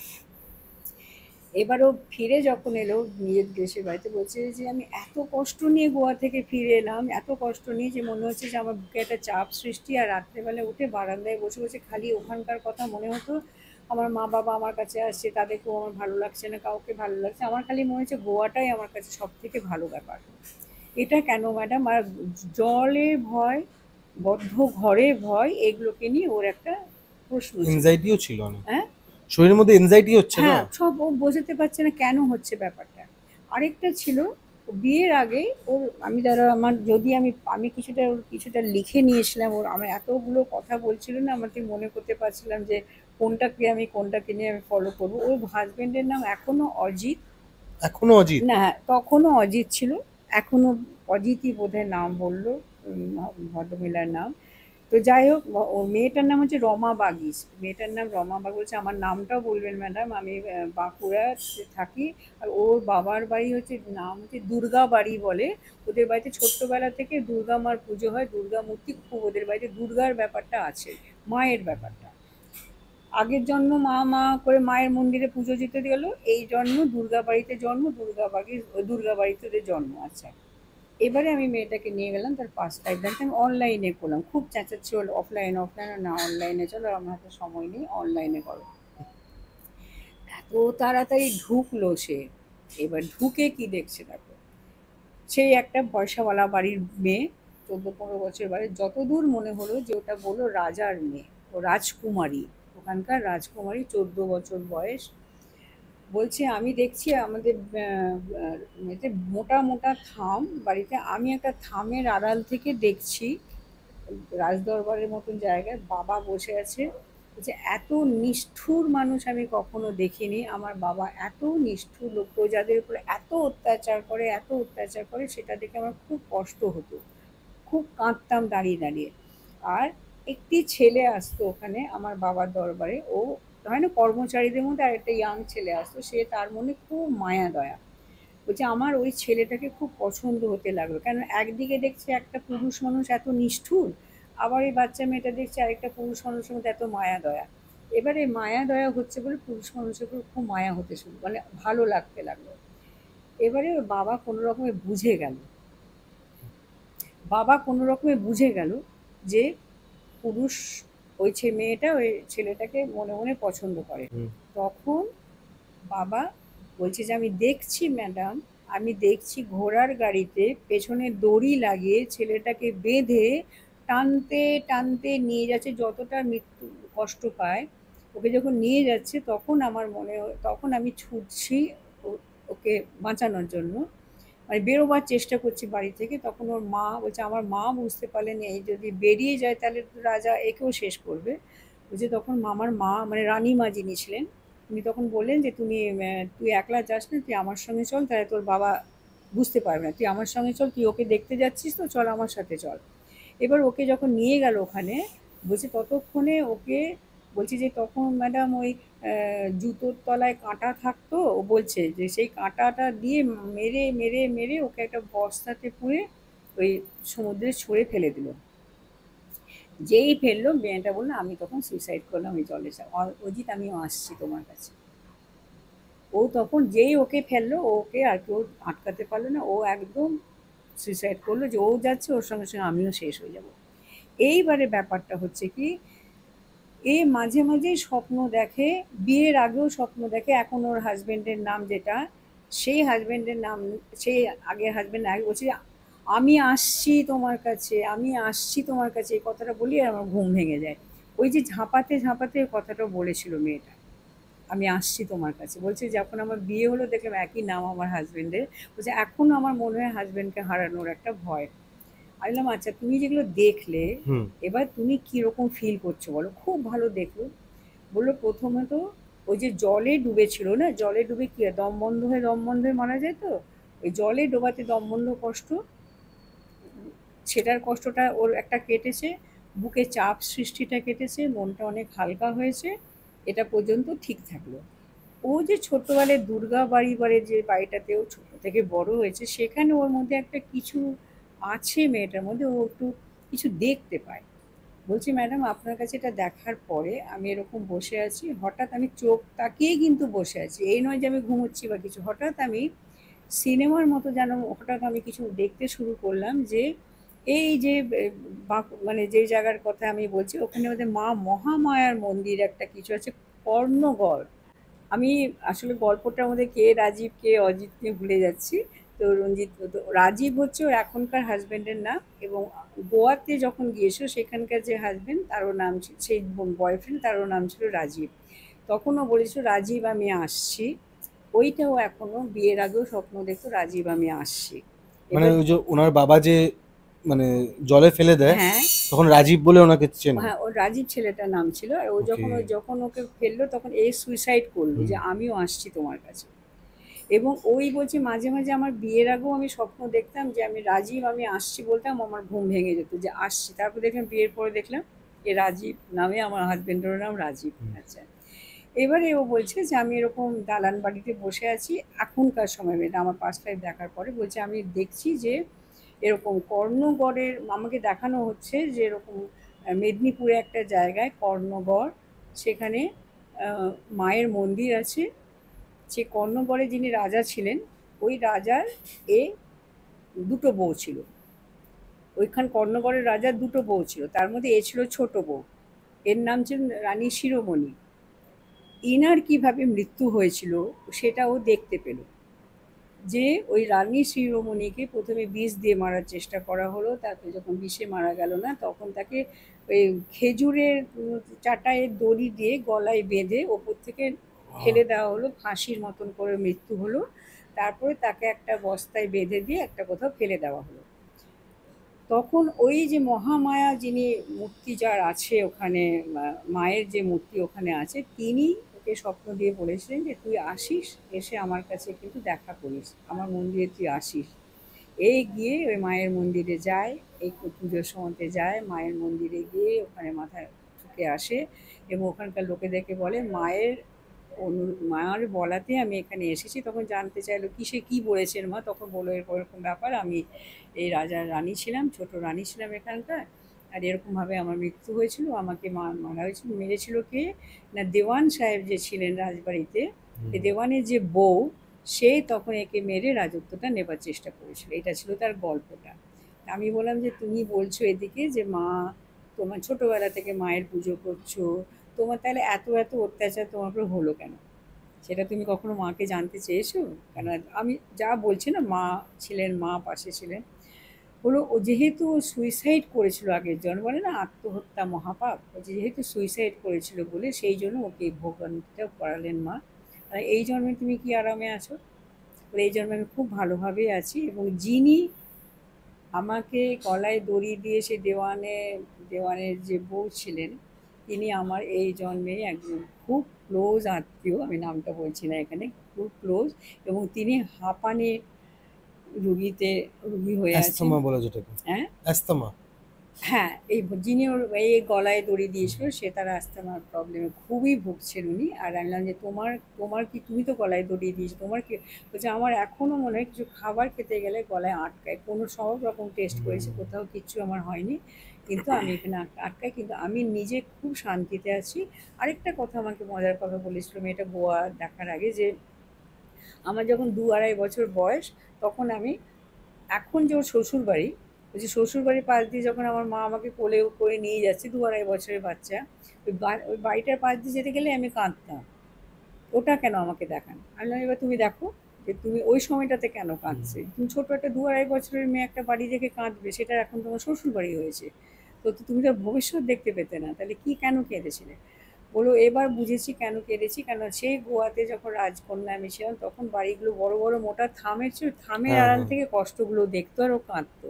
এবার ও ফিরে যখন এলো নিজের দেশের বাড়িতে, বলছে যে আমি এত কষ্ট নিয়ে গোয়া থেকে ফিরে এলাম, এত কষ্ট নিয়ে যে মনে হচ্ছে যে আমার বুকে একটা চাপ সৃষ্টি, আর রাত্রেবেলা উঠে বারান্দায় বসে বসে খালি ওখানকার কথা মনে হতো। আমার মা বাবা আমার কাছে আসছে, তাদেরকেও আমার ভালো লাগছে না, কাউকে ভালো লাগছে, আমার খালি মনে হচ্ছে গোয়াটাই আমার কাছে সব থেকে ভালো ব্যাপার। এটা কেন ম্যাডাম? আর জলের ভয়, বদ্ধ ঘরের ভয়, এগুলোকে নিয়ে ওর একটা প্রশ্ন ছিল। এনজাইটিও ছিল অনেক, হ্যাঁ, শরীরের মধ্যে এনজাইটি হচ্ছে না। হ্যাঁ, সব ও বোঝাতে পারছে না কেন হচ্ছে ব্যাপারটা। আরেকটা ছিল, ও বিয়ের আগে ওর, আমি যারা আমার, যদি আমি আমি কিছুটা ওর কিছুটা লিখে নিয়েছিলাম, ওর আমার এতগুলো কথা বলছিল না, আমার ঠিক মনে করতে পারছিলাম যে কোনটাকে নিয়ে আমি ফলো করবো। ওর হাজবেন্ডের নাম এখনো অজিত। এখনো অজিত? না, হ্যাঁ, তখনও অজিত ছিল, এখনো অজিতই বোধহয় নাম বললো, ভদ্রমহিলার নাম। তো যাই হোক, ওর মেয়েটার নাম হচ্ছে রমা বাগিস, মেয়েটার নাম রমা বাগ। বলছে আমার নামটাও বলবেন ম্যাডাম, আমি বাঁকুড়াতে থাকি। আর ওর বাবার বাড়ি হচ্ছে, নাম হচ্ছে দুর্গা বাড়ি বলে। ওদের বাড়িতে ছোট্টবেলা থেকে দুর্গা মার পুজো হয়, দুর্গা মূর্তি খুব ওদের বাড়িতে, দুর্গার ব্যাপারটা আছে, মায়ের ব্যাপারটা। আগের জন্ম মা মা করে মায়ের মন্দিরে পুজো দিতে গেল, এই জন্ম দুর্গা বাড়িতে জন্ম, দুর্গা বাড়িতে ওদের জন্ম আছে। এবারে আমি মেয়েটাকে নিয়ে গেলাম তার পাঁচটা এক্সামটা আমি অনলাইনে করলাম, খুব চেঁচাচ্ছি হলো অফলাইন অফলাইন, না অনলাইনে চলো, আমার হাতে সময় নেই, অনলাইনে করো। এত তাড়াতাড়ি ঢুকলো সে। এবার ঢুকে কি দেখছে দেখো, সেই একটা পয়সাওয়ালা বাড়ির মেয়ে, 14-15 বছর বয়স, যতদূর মনে হলো যে ওটা বললো রাজার মেয়ে, ও রাজকুমারী, ওখানকার রাজকুমারী, 14 বছর বয়স। বলছে আমি দেখছি আমাদের এতে মোটা মোটা থাম বাড়িতে, আমি একটা থামের আড়াল থেকে দেখছি রাজদরবারের মতন জায়গায় বাবা বসে আছে, যে এত নিষ্ঠুর মানুষ আমি কখনো দেখিনি। আমার বাবা এত নিষ্ঠুর লোক, প্রজাদের উপরে এত অত্যাচার করে, এত অত্যাচার করে, সেটা দেখে আমার খুব কষ্ট হতো, খুব কাঁদতাম দাঁড়িয়ে দাঁড়িয়ে। আর একটি ছেলে আসতো ওখানে আমার বাবার দরবারে, ও হয় না কর্মচারীদের মধ্যে আর একটা ইয়াং ছেলে আসতো, সে তার মনে খুব মায়া দয়া। বলছে আমার ওই ছেলেটাকে খুব পছন্দ হতে লাগলো, কেন একদিকে দেখছে একটা পুরুষ মানুষ এত নিষ্ঠুর, আবার এই বাচ্চা মেয়েটা দেখছে আরেকটা পুরুষ মানুষের মধ্যে এত মায়া দয়া। এবারে মায়া দয়া হচ্ছে বলে পুরুষ মানুষের উপর খুব মায়া হতে শুরু, মানে ভালো লাগতে লাগলো। এবারে ওর বাবা কোনো রকমে বুঝে গেল, যে পুরুষ ওই মেয়েটা ওই ছেলেটাকে মনে মনে পছন্দ করে। হুম। তখন বাবা বলছে যে আমি দেখছি ম্যাডাম, আমি দেখছি ঘোড়ার গাড়িতে পেছনে দড়ি লাগিয়ে ছেলেটাকে বেঁধে টানতে টানতে নিয়ে যাচ্ছে, যতটা মৃত্যু কষ্ট পায় ওকে যখন নিয়ে যাচ্ছে, তখন আমার তখন আমি ছুটছি ওকে বাঁচানোর জন্য, মানে বেরোবার চেষ্টা করছি বাড়ি থেকে। তখন ওর মা বলছে, আমার মা বুঝতে পারলেন এই যদি বেরিয়ে যায় তাহলে তো রাজা একেও শেষ করবে। বলছে তখন মামার মা, মানে রানীমা যিনি ছিলেন, উনি তখন বললেন যে তুই একলা যাস না, তুই আমার সঙ্গে চল, তাহলে তোর বাবা বুঝতে পারবে না, তুই আমার সঙ্গে চল, তুই ওকে দেখতে যাচ্ছিস তো, চল আমার সাথে চল। এবার ওকে যখন নিয়ে গেল ওখানে, বলছে ততক্ষণে ওকে, বলছি যে তখন ম্যাডাম ওই জুতোর তলায় কাঁটা থাকতো, ও বলছে যে সেই কাঁটাটা দিয়ে মেরে মেরে মেরে ওকে একটা বস্তাতে পুরে ওই সমুদ্রে ছুঁড়ে ফেলে দিল। যেই ফেললো, মেয়েটা বললো আমি তখন সুইসাইড করলাম ওই জলে, অজিত আমিও আসছি তোমার কাছে। ও তখন যেই ওকে ফেললো, ওকে আর কেউ আটকাতে পারলো না, ও একদম সুইসাইড করলো, যে ও যাচ্ছে ওর সঙ্গে সঙ্গে আমিও শেষ হয়ে যাব। এইবারে ব্যাপারটা হচ্ছে কি, এ মাঝে মাঝেই স্বপ্ন দেখে, বিয়ের আগেও স্বপ্ন দেখে, এখন ওর হাজবেন্ডের নাম যেটা, সেই হাজবেন্ডের নাম, সেই আগের হাজবেন্ড আগে বলছে আমি আসছি তোমার কাছে, আমি আসছি তোমার কাছে, এই কথাটা বলি আর আমার ঘুম ভেঙে যায়। ওই যে ঝাঁপাতে ঝাঁপাতে ওই কথাটা বলেছিল মেয়েটা, আমি আসছি তোমার কাছে। বলছে যখন আমার বিয়ে হলো দেখলাম একই নাম আমার হাজবেন্ডের। বলছে এখন আমার মনে হয় হাজবেন্ডকে হারানোর একটা ভয়। আমি বললাম আচ্ছা তুমি যেগুলো দেখলে, হুম। এবার তুমি কীরকম ফিল করছো বলো। খুব ভালো দেখলো। বললো প্রথমত ওই যে জলে ডুবেছিল না, জলে ডুবে কি হয়, দম বন্ধ হয়ে মারা যায় তো, ওই জলে ডোবাতে দম বন্ধ কষ্ট, সেটার কষ্টটা ওর একটা কেটেছে, বুকে চাপ সৃষ্টিটা কেটেছে, মনটা অনেক হালকা হয়েছে, এটা পর্যন্ত ঠিক থাকলো। ও যে ছোটবেলায় দুর্গা বাড়ি যে বাড়িটাতে ও ছোট থেকে বড় হয়েছে, সেখানে ওর মধ্যে একটা কিছু আছে, মেয়েটার মধ্যে ও একটু কিছু দেখতে পায়। বলছি ম্যাডাম আপনার কাছে এটা দেখার পরে আমি এরকম বসে আছি, হঠাৎ আমি চোখ তাকিয়ে কিন্তু বসে আছি, এই নয় যে আমি ঘুমোচ্ছি বা কিছু, হঠাৎ আমি সিনেমার মতো যেন হঠাৎ আমি কিছু দেখতে শুরু করলাম, যে এই যে মানে যে জায়গার কথা আমি বলছি, ওখানে ওদের মা মহামায়ার মন্দির একটা কিছু আছে, কর্ণগড়। আমি আসলে গল্পটার মধ্যে কে রাজীব কে অজিতকে ভুলে যাচ্ছি। তো রাজীব হচ্ছে ওর এখনকার হাজবেন্ডের নাম, এবং গোয়াতে যখন গিয়েছিল সেখানকার যে হাজবেন্ড তারও নাম ছিল, সেই বয়ফ্রেন্ড তারও নাম ছিল রাজীব। তখনও বলেছিল রাজীব আমি আসছি। ওইটাও এখনো বিয়ের আগেও স্বপ্ন দেখতো, রাজীব আমি আসছি। মানে এবার ওই যে ওনার বাবা যে মানে জলে ফেলে দেয়, হ্যাঁ, তখন রাজীব বলে ওনাকে চেনে। হ্যাঁ, ওর রাজীব ছেলেটার নাম ছিল। আর ও ওকে। যখন ওকে ফেললো তখন এ সুইসাইড করলো, হুম। যে আমিও আসছি তোমার কাছে। এবং ওই বলছে মাঝে মাঝে আমার বিয়ের আগেও আমি স্বপ্ন দেখতাম যে আমি রাজীব আমি আসছি বলতাম, আমার ঘুম ভেঙে যেত যে আসছি, তারপর দেখলাম বিয়ের পরে দেখলাম এ রাজীব নামে, আমার হাজবেন্ডেরও নাম রাজীব। হুম। আচ্ছা, এবারে ও বলছে যে আমি এরকম দালান বাড়িতে বসে আছি এখনকার সময়, এটা আমার পাস্ট লাইফ দেখার পরে, বলছে আমি দেখছি যে এরকম কর্ণগড়ের আমাকে দেখানো হচ্ছে, যে এরকম মেদিনীপুরে একটা জায়গায় কর্ণগড়, সেখানে মায়ের মন্দির আছে। সে কর্ণগড়ে যিনি রাজা ছিলেন, ওই রাজার এ দুটো বউ ছিল। ওইখান কর্ণগড়ের রাজার দুটো বউ ছিল, তার মধ্যে এ ছিল ছোট বউ, এর নাম ছিল রানী শিরোমণি। ইনার কিভাবে মৃত্যু হয়েছিল সেটা ও দেখতে পেল, যে ওই রানী শিরোমণিকে প্রথমে বিষ দিয়ে মারার চেষ্টা করা হলো, তারপরে যখন বিষে মারা গেল না, তখন তাকে ওই খেজুরের চাটায়ের দড়ি দিয়ে গলায় বেঁধে ওপর থেকে ফেলে দেওয়া হলো, ফাঁসির মতন করে মৃত্যু হলো। তারপরে তাকে একটা বস্তায় বেঁধে দিয়ে একটা কোথাও ফেলে দেওয়া হলো। তখন ওই যে মহামায়া যিনি মূর্তি যার আছে ওখানে, মায়ের যে মূর্তি ওখানে আছে, তিনি ওকে স্বপ্ন দিয়ে বলেছিলেন যে তুই আসিস, এসে আমার কাছে কিন্তু দেখা করিস, আমার মন্দিরে তুই আসিস। এই গিয়ে ওই মায়ের মন্দিরে যায়, এই পুজোর সময়তে যায় মায়ের মন্দিরে গিয়ে ওখানে মাথায় ঠুকে আসে, এবং ওখানকার লোকেদেরকে বলে মায়ের মায়ের বলাতে আমি এখানে এসেছি। তখন জানতে চাইলো কিসে কি বলেছেন মা, তখন বললো এরকম এরকম ব্যাপার, আমি এই রাজার রানী ছিলাম, ছোট রানী ছিলাম এখানকার, আর এরকমভাবে আমার মৃত্যু হয়েছিল, আমাকে মারা হয়েছিল, মেরেছিল কে না দেওয়ান সাহেব যে ছিলেন রাজবাড়িতে, এই দেওয়ানের যে বউ, সে তখন একে মেরে রাজত্বটা নেবার চেষ্টা করেছিল। এটা ছিল তার গল্পটা। আমি বললাম যে তুমি বলছো এদিকে যে মা তোমার ছোটবেলা থেকে মায়ের পুজো করছো, তোমার তাহলে এত এত অত্যাচার তোমার উপর হলো কেন? সেটা তুমি কখনো মাকে জানতে চেয়েছো? কেন? আমি যা বলছি না, মা ছিলেন, মা পাশে ছিলেন। হলো ও যেহেতু সুইসাইড করেছিল আগের জন্ম, বলে না আত্মহত্যা মহাপাপ, ও যেহেতু সুইসাইড করেছিল বলে সেই জন্য ওকে এই ভোগান্তিটা করালেন মা। আর এই জন্মে তুমি কি আরামে আছো? বলে এই জন্মে আমি খুব ভালোভাবেই আছি, এবং যিনি আমাকে গলায় দড়ি দিয়ে সে দেওয়ানের যে বউ ছিলেন, তিনি আমার এই জন্মে একজন খুব ক্লোজ আত্মীয়, আমি নামটা বলছি না এখানে, খুব ক্লোজ, এবং তিনি হাঁপানি রুগী হয়ে আছেন। অ্যাস্তমা বলে যেটাকে, হ্যাঁ, অ্যাস্তমা। হ্যাঁ, এই যিনি ওর এই গলায় দড়ি দিয়েছিল সে তার আস্থামার প্রবলেমে খুবই ভুগছেন উনি। আর আমি বললাম যে তোমার তোমার কি, তুমি তো গলায় দড়ি দিয়েছো, তোমার কি? বলছে আমার এখনও মনে হয় কিছু খাবার খেতে গেলে গলায় আটকায়, কোনো সব রকম টেস্ট করেছে, কোথাও কিচ্ছু আমার হয়নি, কিন্তু আমি এখানে আটকাই, কিন্তু আমি নিজে খুব শান্তিতে আছি। আরেকটা কথা আমাকে মজার কথা বলেছিল মেয়েটা গোয়া দেখার আগে, যে আমার যখন 2-2.5 বছর বয়স, তখন আমি, এখন যে ওর শ্বশুরবাড়ি, ওই যে শ্বশুরবাড়ির পাশ দিয়ে যখন আমার মা আমাকে কোলে করে নিয়ে যাচ্ছে 2-2.5 বছরের বাচ্চা, ওই বাড়িটার পাশ দিয়ে যেতে গেলে আমি কাঁদতাম। ওটা কেন আমাকে দেখান? আমি বললাম এবার তুমি দেখো যে তুমি ওই সময়টাতে কেন কাঁদছে, তুমি ছোট একটা 2-2.5 বছরের মেয়ে একটা বাড়ি দেখে কাঁদবে, সেটা এখন তোমার শ্বশুরবাড়ি হয়েছে, তো তো তুমি তো ভবিষ্যৎ দেখতে পেতে না, তাহলে কি কেন কেঁদেছিলে? বললো এবার বুঝেছি কেন কেঁদেছি, কেন সেই গোয়াতে যখন রাজকন্যা আমি ছিলাম তখন বাড়িগুলো বড় বড় মোটা থামের ছিল, থামের হ্যাঁ, আড়াল হ্যাঁ। থেকে কষ্টগুলো দেখতো আর ও কাঁদতো।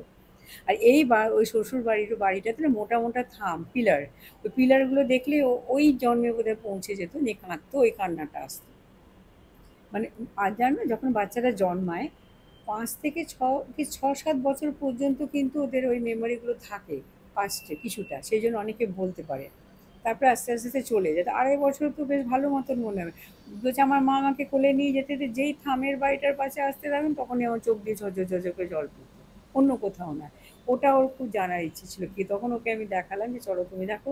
আর এইবার ওই শ্বশুর বাড়িটাতে না মোটা মোটা থাম পিলার, ওই পিলারগুলো দেখলে ও ওই জন্মে বোধহয় পৌঁছে যেত, নিয়ে কাঁদতো, ওই কান্নাটা আসতো। মানে আর জানো যখন বাচ্চারা জন্মায় 5 থেকে 6 কি 6-7 বছর পর্যন্ত কিন্তু ওদের ওই মেমোরিগুলো থাকে পাস্টে কিছুটা, সেই জন্য অনেকে বলতে পারে। তারপরে আস্তে আস্তে আস্তে চলে যায়, তো 2.5 বছর তো বেশ ভালো মতন মনে হবে। বলছে আমার মা আমাকে কোলে নিয়ে যেতে যেতে যেই থামের বাড়িটার পাশে আসতে থাকবেন তখনই আমার চোখ দিয়ে ঝরঝর ঝরঝর করে জল পড়তো, অন্য কোথাও না। ওটা ওর খুব জানার ইচ্ছে ছিল, কি তখন ওকে আমি দেখালাম যে চলো তুমি দেখো,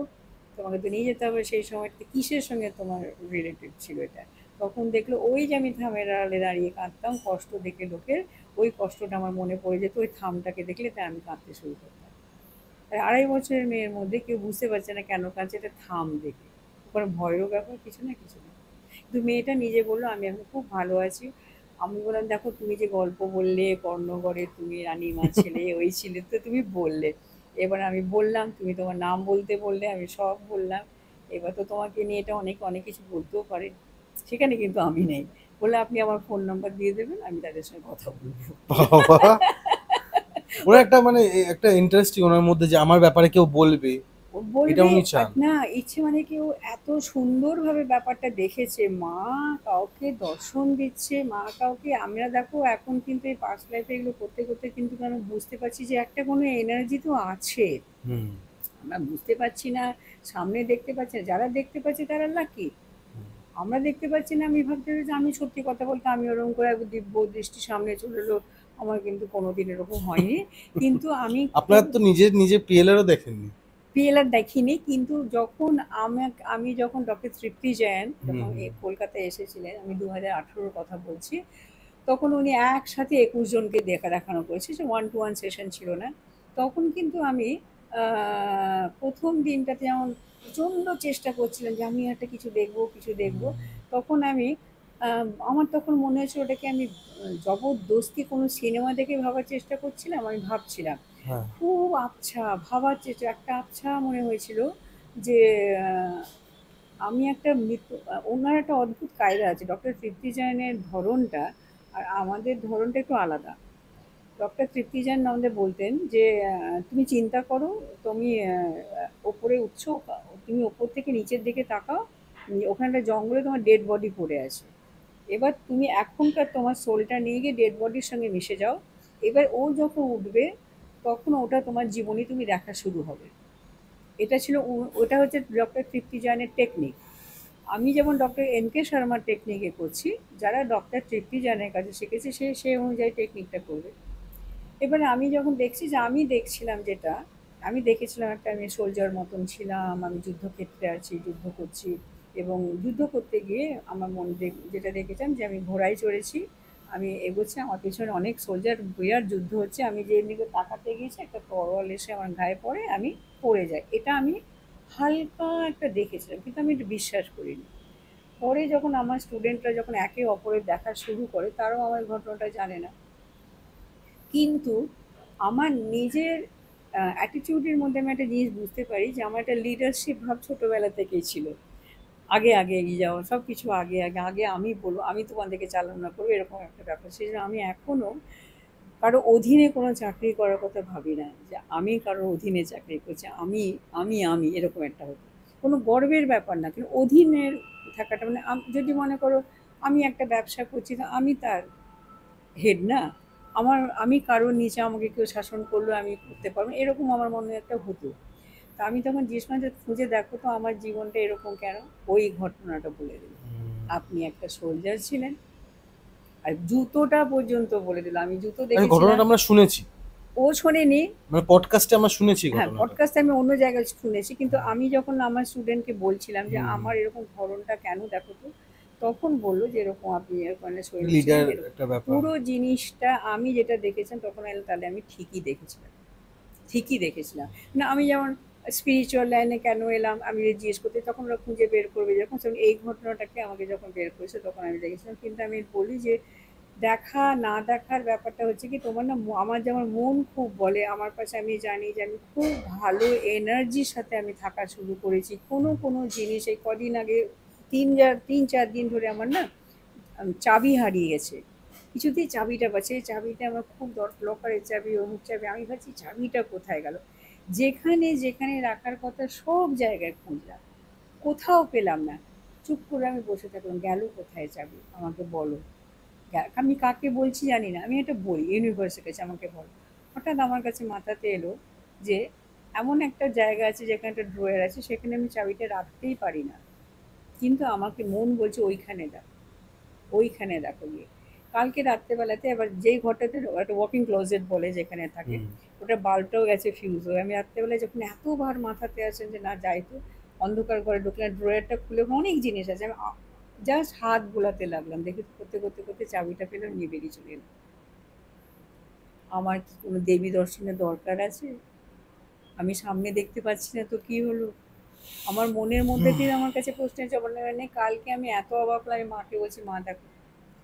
তোমাকে তো নিয়ে যেতে হবে সেই সময়টা, কিসের সঙ্গে তোমার রিলেটেড ছিল এটা। তখন দেখলো ওই যে আমি থামের আড়ালে দাঁড়িয়ে কাঁদতাম কষ্ট দেখে লোকের, ওই কষ্টটা আমার মনে পড়ে যেত ওই থামটাকে দেখলে, তাই আমি কাঁদতে শুরু করতাম। আর 2.5 বছরের মেয়ের মধ্যে কেউ বুঝতে পারছে না কেন কাঁদছে, এটা থাম দেখে, ওখানে ভয়েরও ব্যাপার কিছু না কিছু না। কিন্তু মেয়েটা নিজে বললো আমি এখন খুব ভালো আছি। আমি বললাম দেখো তুমি যে গল্প বললে কর্ণগড়ে তুমি রানীমা ছেলে ওই ছিলে, তো তুমি বললে, এবার আমি বললাম তুমি তোমার নাম বলতে বললে, আমি সব বললাম, এবার তো তোমাকে নিয়ে এটা অনেক অনেক কিছু বলতেও পারে, সেখানে কিন্তু আমি নেই। বললে আপনি আমার ফোন নাম্বার দিয়ে দেবেন, আমি তাদের সঙ্গে কথা বলবো। বাবা, ওরা একটা মানে একটা ইন্টারেস্টিং ওনার মধ্যে যে আমার ব্যাপারে কেউ বলবে, ও এটা বলবে, উনি আর চান। না ইচ্ছে মানে কি ও এত সুন্দরভাবে ব্যাপারটা দেখেছে, মা কাউকে দর্শন দিচ্ছে, মা কাউকে, আমরা দেখো এখন কিন্তু এই পাস্ট লাইফে এগুলো করতে করতে কিন্তু আমরা বুঝতে পারছি যে একটা কোনো এনার্জি তো আছে, হুম। আমরা বুঝতে পারছি না, সামনে দেখতে পাচ্ছি না, যারা দেখতে পাচ্ছে তারা লাকি, আমরা দেখতে পাচ্ছি না। আমি ভাবতে পারি যে আমি সত্যি কথা বলতে আমি ওরকম করে একবার দিব্য দৃষ্টি সামনে চলে এলো, আমার কিন্তু কোনোদিন এরকম হয়নি। কিন্তু আমি আপনার তো নিজে পিএলআরও দেখেননি? পিএলআর দেখিনি, কিন্তু যখন আমি যখন ডক্টর তৃপ্তি জৈন হুম, যখন হুম। কলকাতায় এসেছিলেন, আমি 2018-র কথা বলছি, তখন উনি একসাথে 21 জনকে দেখানো করেছে, যে 1-to-1 সেশন ছিল না। তখন কিন্তু আমি প্রথম দিনটাতে যেমন প্রচণ্ড চেষ্টা করছিলাম যে আমি একটা কিছু দেখবো কিছু দেখবো, তখন আমি আমার তখন মনে হয়েছিল ওটাকে আমি জবরদস্তি কোনো সিনেমা দেখে ভাবার চেষ্টা করছিলাম, আমি ভাবছিলাম হ্যাঁ। খুব আবছা ভাবার চেষ্টা, একটা আবছা মনে হয়েছিল যে আহ, আমি একটা মৃত্যু, ওনার একটা অদ্ভুত কায়দা আছে ডক্টর তৃপ্তি জৈনের ধরনটা, আর আমাদের ধরনটা একটু আলাদা। ডক্টর তৃপ্তি জান আমাদের বলতেন যে তুমি চিন্তা করো, তুমি ওপরে উঠছো, তুমি ওপর থেকে নিচের দিকে তাকাও, ওখানে একটা জঙ্গলে তোমার ডেড বডি পড়ে আছে। এবার তুমি এখনকার তোমার সোলটা নিয়ে গিয়ে ডেড বডির সঙ্গে মিশে যাও। এবার ও যখন উঠবে তখন ওটা তোমার জীবনী তুমি দেখা শুরু হবে। এটা ছিল ওটা হচ্ছে ডক্টর তৃপ্তি জানের টেকনিক। আমি যেমন ডক্টর এন কে শর্মার টেকনিকে করছি, যারা ডক্টর তৃপ্তি জানের কাছে শিখেছে সে সেই অনুযায়ী টেকনিকটা করবে। এবারে আমি যখন দেখছি যে আমি দেখছিলাম যেটা, আমি দেখেছিলাম একটা আমি সোলজার মতন ছিলাম, আমি যুদ্ধক্ষেত্রে আছি, যুদ্ধ করছি, এবং যুদ্ধ করতে গিয়ে আমার যেটা দেখেছিলাম যে আমি ঘোড়ায় চড়েছি, আমি এগোচ্ছি, আমার পিছনে অনেক সোলজার, বিরাট যুদ্ধ হচ্ছে, আমি যে দিকে তাকাতে গিয়েছি একটা তরোয়াল এসে আমার গায়ে পড়ে, আমি পড়ে যাই। এটা আমি হালকা একটা দেখেছিলাম, কিন্তু আমি এটা বিশ্বাস করিনি। পরে যখন আমার স্টুডেন্টরা যখন একে অপরের দেখা শুরু করে, তারাও আমার ঘটনাটা জানে না, কিন্তু আমার নিজের অ্যাটিটিউডের মধ্যে আমি একটা জিনিস বুঝতে পারি যে আমার একটা লিডারশিপ ভাব ছোটোবেলা থেকেই ছিল। আগে আগে এগিয়ে যাওয়া, সব কিছু আগে আগে আগে আমি বলবো, আমি তোমাদেরকে চালনা করবো, এরকম একটা ব্যাপার। সেই জন্য আমি এখনও কারো অধীনে কোনো চাকরি করার কথা ভাবি না যে আমি কারোর অধীনে চাকরি করছি, আমি এরকম একটা হতো। কোনো গর্বের ব্যাপার না, কিন্তু অধীনের থাকাটা মানে যদি মনে করো আমি একটা ব্যবসা করছি, তো আমি তার হেড না, আমি কারোর নিচে আমাকে কেউ শাসন করলো আমি করতে পারবো না, এরকম আমার মনে একটা হতো। তা আমি তখন জিজ্ঞেস করলাম যে খুঁজে দেখো তো আমার জীবনটা এরকম কেন। ওই ঘটনাটা বলে দিল, আপনি একটা সোলজার ছিলেন, আর জুতোটা পর্যন্ত বলে দিল, আমি জুতো মানে দেখেছিলাম। ঘটনাটা আমরা শুনেছি, ও শোনেনি। মানে পডকাস্টে আমরা শুনেছি হ্যাঁ, ঘটনাটা। পডকাস্টে আমি অন্য জায়গায় শুনেছি, কিন্তু আমি যখন আমার স্টুডেন্টকে বলছিলাম যে হুম, আমার এরকম ধরনটা কেন দেখো তো, তখন বললো যে এরকম আপনি ওখানে সৈনিক ছিলেন লিডার এরকম। একটা ব্যাপার। পুরো জিনিসটা আমি যেটা দেখেছিলাম তখন তাহলে আমি ঠিকই দেখেছিলাম, ঠিকই দেখেছিলাম। না আমি যেমন স্পিরিচুয়াল লাইনে কেন এলাম, আমি যদি জিজ্ঞেস করতে, তখন ওরা খুঁজে বের করবে, যখন এই ঘটনাটাকে আমাকে যখন বের করেছে তখন আমি দেখেছিলাম। কিন্তু আমি বলি যে দেখা না দেখার ব্যাপারটা হচ্ছে কি, তোমার না আমার যেমন মন খুব বলে আমার পাশে, আমি জানি যে আমি খুব ভালো এনার্জির সাথে আমি থাকা শুরু করেছি। কোনো কোনো জিনিস এই কদিন আগে 3-4 দিন ধরে আমার না চাবি হারিয়ে গেছে, কিছুতেই চাবিটা পাচ্ছে, এই চাবিটা আমার খুব লকারের চাবি, অমুক চাবি, আমি ভাবছি চাবিটা কোথায় গেল। যেখানে যেখানে রাখার কথা সব জায়গায় খুঁজলাম, কোথাও পেলাম না। চুপ করে আমি বসে থাকলাম, গেল কোথায় চাবি, আমাকে বলো। আমি কাকে বলছি জানি না, আমি এটা বলি ইউনিভার্সের কাছে, আমাকে বলো। হঠাৎ আমার কাছে মাথাতে এলো যে এমন একটা জায়গা আছে যেখানে একটা ড্রয়ার আছে, সেখানে আমি চাবিটা রাখতেই পারি না, কিন্তু আমাকে মন বলছে ওইখানে দেখো, ওইখানে দেখো গিয়ে। কালকে রাত্রেবেলাতে আবার যেই ঘরটাতে একটা ওয়াকিং ক্লোজেট বলে যেখানে থাকে, হুম। ওটা বাল্বটাও গেছে ফিউজ হয়ে। আমি রাত্রেবেলায় যখন এতবার মাথাতে আছেন যে না যাই তো, অন্ধকার ঘরে ঢুকলে ড্রয়ারটা খুলে অনেক জিনিস আছে, আমি জাস্ট হাত বোলাতে লাগলাম, দেখি করতে করতে করতে চাবিটা পেলাম, নিয়ে বেরিয়ে চলে এলাম। আমার কি কোনো দেবী দর্শনের দরকার আছে? আমি সামনে দেখতে পাচ্ছি না তো কি হলো? আমার মনের মধ্যে দিয়ে আমার কাছে প্রশ্ন জবাব নেই। কালকে আমি এত অবাক লাগে, মাকে বলছি মা দেখো,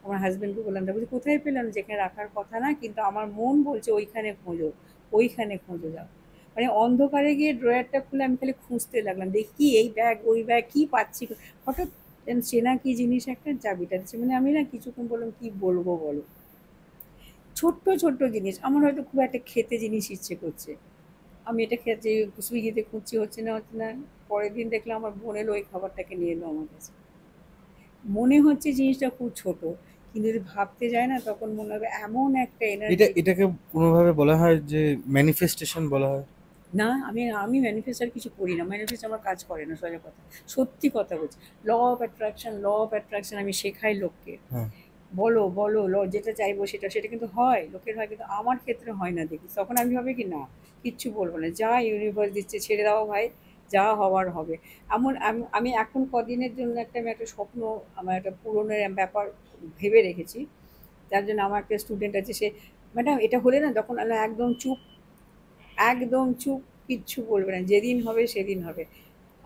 আমার হাজব্যান্ডকে বললাম, দেখো বলছি কোথায় পেলাম, যেখানে রাখার কথা না, কিন্তু আমার মন বলছে ওইখানে খোঁজো, ওইখানে খোঁজো যাও। মানে অন্ধকারে গিয়ে ড্রয়ারটা খুলে আমি খালি খুঁজতে লাগলাম, দেখি কি এই ব্যাগ ওই ব্যাগ কি পাচ্ছি, হঠাৎ যেন চেনা কি জিনিস একটা চাবিটা দিচ্ছে। মানে আমি না কিছুক্ষণ বললাম কি বলবো বলো, ছোট্ট ছোট্ট জিনিস। আমার হয়তো খুব একটা খেতে জিনিস ইচ্ছে করছে, আমি এটা খেতে সুইগিতে খুঁজছি, হচ্ছে না, পরের দিন দেখলাম আমার বোন এলো, ওই খাবারটাকে নিয়ে এলো আমার কাছে। মনে হচ্ছে জিনিসটা খুব ছোট, কিন্তু যদি ভাবতে যায় না তখন মনে হবে এমন একটা এনার্জি। এটাকে কোনোভাবে বলা হয় যে ম্যানিফেস্টেশন বলা হয়। না, আমি আমি ম্যানিফেস্ট আর কিছু করি না, ম্যানিফেস্ট আমার কাজ করে না, সোজা কথা, সত্যি কথা বলছি। ল অফ অ্যাট্রাকশন আমি শেখাই লোককে, হ্যাঁ। বলো বলো যেটা চাইবো সেটা সেটা কিন্তু হয়, লোকের হয়, কিন্তু আমার ক্ষেত্রে হয় না দেখি। তখন আমি ভাবি কি না, কিচ্ছু বলবো না, যা ইউনিভার্স দিচ্ছে ছেড়ে দাও ভাই, যা হওয়ার হবে। এমন আমি এখন কদিনের জন্য আমি একটা স্বপ্ন, আমার একটা পূরণের ব্যাপার ভেবে রেখেছি। তার জন্য আমার একটা স্টুডেন্ট আছে, সে ম্যাডাম এটা হলে না, তখন আমি একদম চুপ, একদম চুপ, কিচ্ছু বলবে না, যেদিন হবে সেদিন হবে।